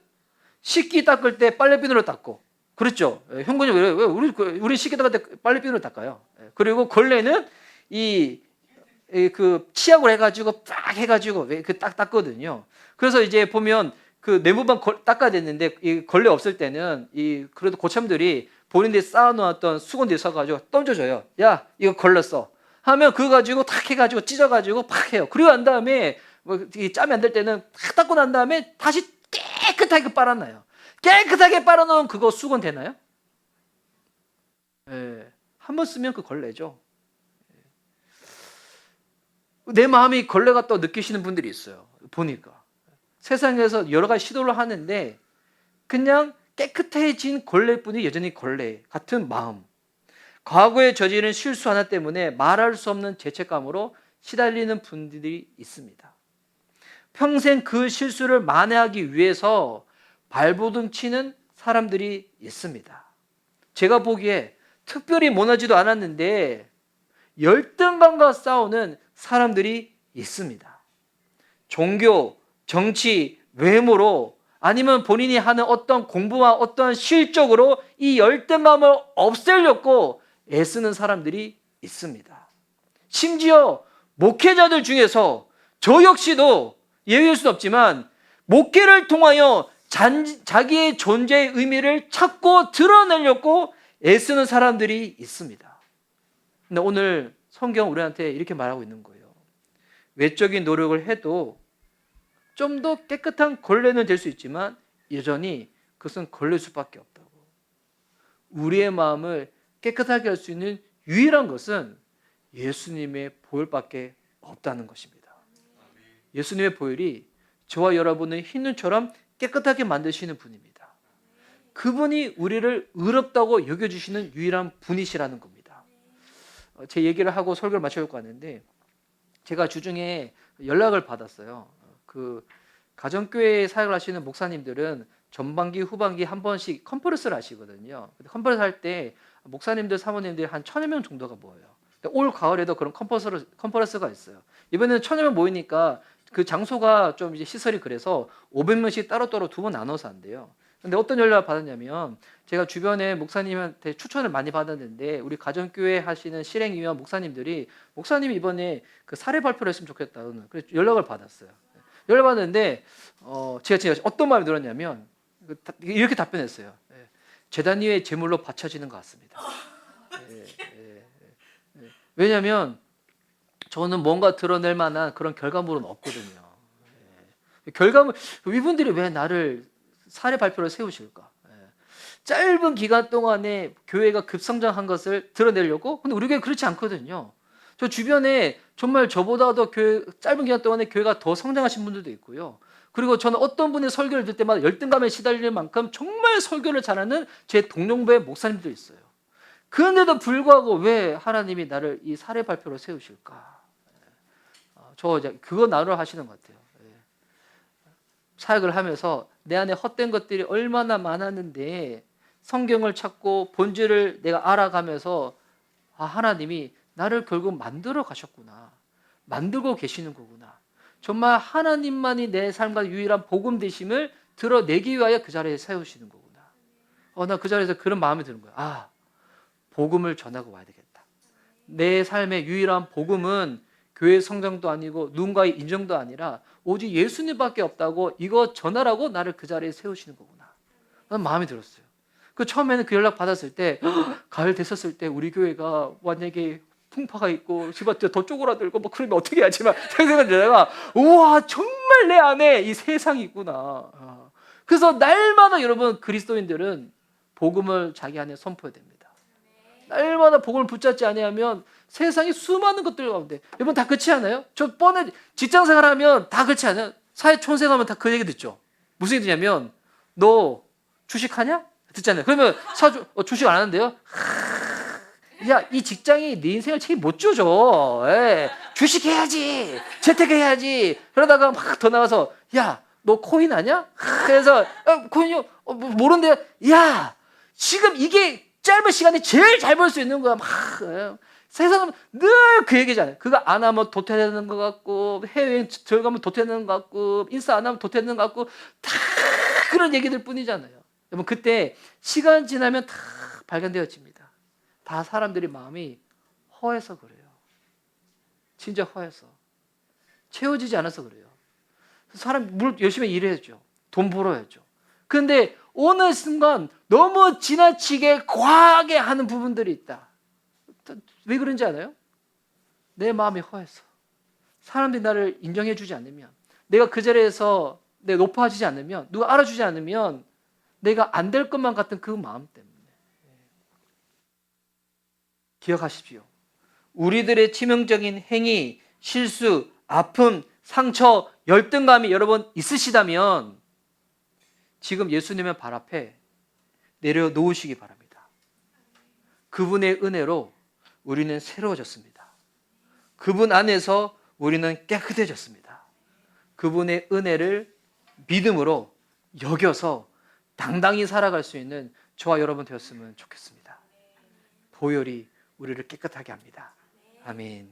식기 닦을 때 빨래비누로 닦고 그렇죠. 형군이 왜 우리 식기 닦을 때 빨래비누로 닦아요. 그리고 걸레는 그 치약으로 해가지고 딱 해가지고 그 딱 닦거든요. 그래서 이제 보면 그 내무반 닦아야 됐는데 이 걸레 없을 때는 그래도 고참들이 본인들이 쌓아놓았던 수건들이 서가지고 던져줘요. 야 이거 걸렸어. 하면 그거 가지고 탁 해가지고 찢어가지고 팍 해요. 그리고 난 다음에 뭐 짬이 안 될 때는 탁 닦고 난 다음에 다시 깨끗하게 빨아놔요. 깨끗하게 빨아놓은 그거 수건 되나요? 한번 쓰면 그 걸레죠. 내 마음이 걸레 같다고 느끼시는 분들이 있어요. 보니까 세상에서 여러 가지 시도를 하는데 그냥 깨끗해진 걸레뿐이 여전히 걸레 같은 마음. 과거에 저지른 실수 하나 때문에 말할 수 없는 죄책감으로 시달리는 분들이 있습니다. 평생 그 실수를 만회하기 위해서 발버둥 치는 사람들이 있습니다. 제가 보기에 특별히 못하지도 않았는데 열등감과 싸우는 사람들이 있습니다. 종교, 정치, 외모로 아니면 본인이 하는 어떤 공부와 어떤 실적으로 이 열등감을 없애려고 애쓰는 사람들이 있습니다. 심지어 목회자들 중에서 저 역시도 예외일 수는 없지만 목회를 통하여 자기의 존재의 의미를 찾고 드러내려고 애쓰는 사람들이 있습니다. 근데 오늘 성경 우리한테 이렇게 말하고 있는 거예요. 외적인 노력을 해도 좀 더 깨끗한 걸레는 될 수 있지만 여전히 그것은 걸릴 수밖에 없다고. 우리의 마음을 깨끗하게 할 수 있는 유일한 것은 예수님의 보혈밖에 없다는 것입니다. 예수님의 보혈이 저와 여러분의 흰 눈처럼 깨끗하게 만드시는 분입니다. 그분이 우리를 의롭다고 여겨주시는 유일한 분이시라는 겁니다. 제 얘기를 하고 설교를 마치려고 하는데 제가 주중에 연락을 받았어요. 그 가정교회 사역을 하시는 목사님들은 전반기, 후반기 한 번씩 컨퍼런스를 하시거든요. 컨퍼런스 할 때 목사님들, 사모님들이 한 1,000여 명 정도가 모여요. 올 가을에도 그런 컨퍼런스가 있어요. 이번에는 1,000여 명 모이니까 그 장소가 좀 이제 시설이 그래서 500명씩 따로따로 두 번 나눠서 한대요. 근데 어떤 연락을 받았냐면 제가 주변에 목사님한테 추천을 많이 받았는데 우리 가정교회 하시는 실행위원 목사님들이 목사님이 이번에 그 사례 발표를 했으면 좋겠다는 그래서 연락을 받았어요. 연락 받았는데 제가 어떤 마음이 들었냐면 이렇게 답변했어요. 제단 위에 제물로 바쳐지는 것 같습니다. 왜냐하면 저는 뭔가 드러낼 만한 그런 결과물은 없거든요. 결과물 이분들이 왜 나를 사례 발표를 세우실까? 짧은 기간 동안에 교회가 급성장한 것을 드러내려고? 근데 우리 교회 그렇지 않거든요. 저 주변에 정말 저보다도 짧은 기간 동안에 교회가 더 성장하신 분들도 있고요. 그리고 저는 어떤 분의 설교를 들을 때마다 열등감에 시달릴 만큼 정말 설교를 잘하는 제 동년배 목사님도 있어요. 그런데도 불구하고 왜 하나님이 나를 이 사례 발표로 세우실까? 저 이제 그거 나누러 하시는 것 같아요. 사역을 하면서 내 안에 헛된 것들이 얼마나 많았는데 성경을 찾고 본질을 내가 알아가면서 하나님이 나를 결국 만들어 가셨구나. 만들고 계시는 거구나. 정말 하나님만이 내 삶과 유일한 복음 되심을 드러내기 위하여 그 자리에 세우시는 거구나. 나 그 자리에서 그런 마음이 드는 거야. 복음을 전하고 와야 되겠다. 내 삶의 유일한 복음은 교회 성장도 아니고 누군가의 인정도 아니라 오직 예수님밖에 없다고 이거 전하라고 나를 그 자리에 세우시는 거구나. 난 마음이 들었어요. 처음에는 그 연락 받았을 때 가을 됐었을 때 우리 교회가 만약에 풍파가 있고 집앞에 더 쪼그라들고 뭐 그러면 어떻게 하지만 생각은 내가 우와 정말 내 안에 이 세상이 있구나. 그래서 날마다 여러분 그리스도인들은 복음을 자기 안에 선포해야 됩니다. 날마다 복음을 붙잡지 아니하면 세상에 수많은 것들 가운데 여러분 다 그렇지 않아요? 저 뻔해 직장생활하면 다 그렇지 않아요? 사회촌생하면 다 그 얘기 듣죠. 무슨 얘기 듣냐면 너 주식하냐? 듣잖아요. 그러면 주식 안 하는데요? 야, 이 직장이 네 인생을 책임 못 져줘. 주식해야지. 재테크해야지. 그러다가 막 더 나가서 야, 너 코인 아냐? 그래서 코인요? 모르는데 야, 지금 이게 짧은 시간에 제일 잘 벌 수 있는 거야. 세상은 늘 그 얘기잖아요. 그거 안 하면 도태되는 것 같고 해외여행 들어가면 도태되는 것 같고 인싸 안 하면 도태되는 것 같고 다 그런 얘기들 뿐이잖아요. 여러분 그때 시간 지나면 다 발견되어집니다. 다 사람들이 마음이 허해서 그래요. 진짜 허해서. 채워지지 않아서 그래요. 사람 물론 열심히 일해야죠. 돈 벌어야죠. 그런데 어느 순간 너무 지나치게 과하게 하는 부분들이 있다. 왜 그런지 알아요? 내 마음이 허해서. 사람들이 나를 인정해 주지 않으면 내가 그 자리에서 내가 높아지지 않으면 누가 알아주지 않으면 내가 안 될 것만 같은 그 마음 때문에. 기억하십시오. 우리들의 치명적인 행위, 실수, 아픔, 상처, 열등감이 여러분 있으시다면 지금 예수님의 발 앞에 내려놓으시기 바랍니다. 그분의 은혜로 우리는 새로워졌습니다. 그분 안에서 우리는 깨끗해졌습니다. 그분의 은혜를 믿음으로 여겨서 당당히 살아갈 수 있는 저와 여러분 되었으면 좋겠습니다. 보혈이 우리를 깨끗하게 합니다. 아멘.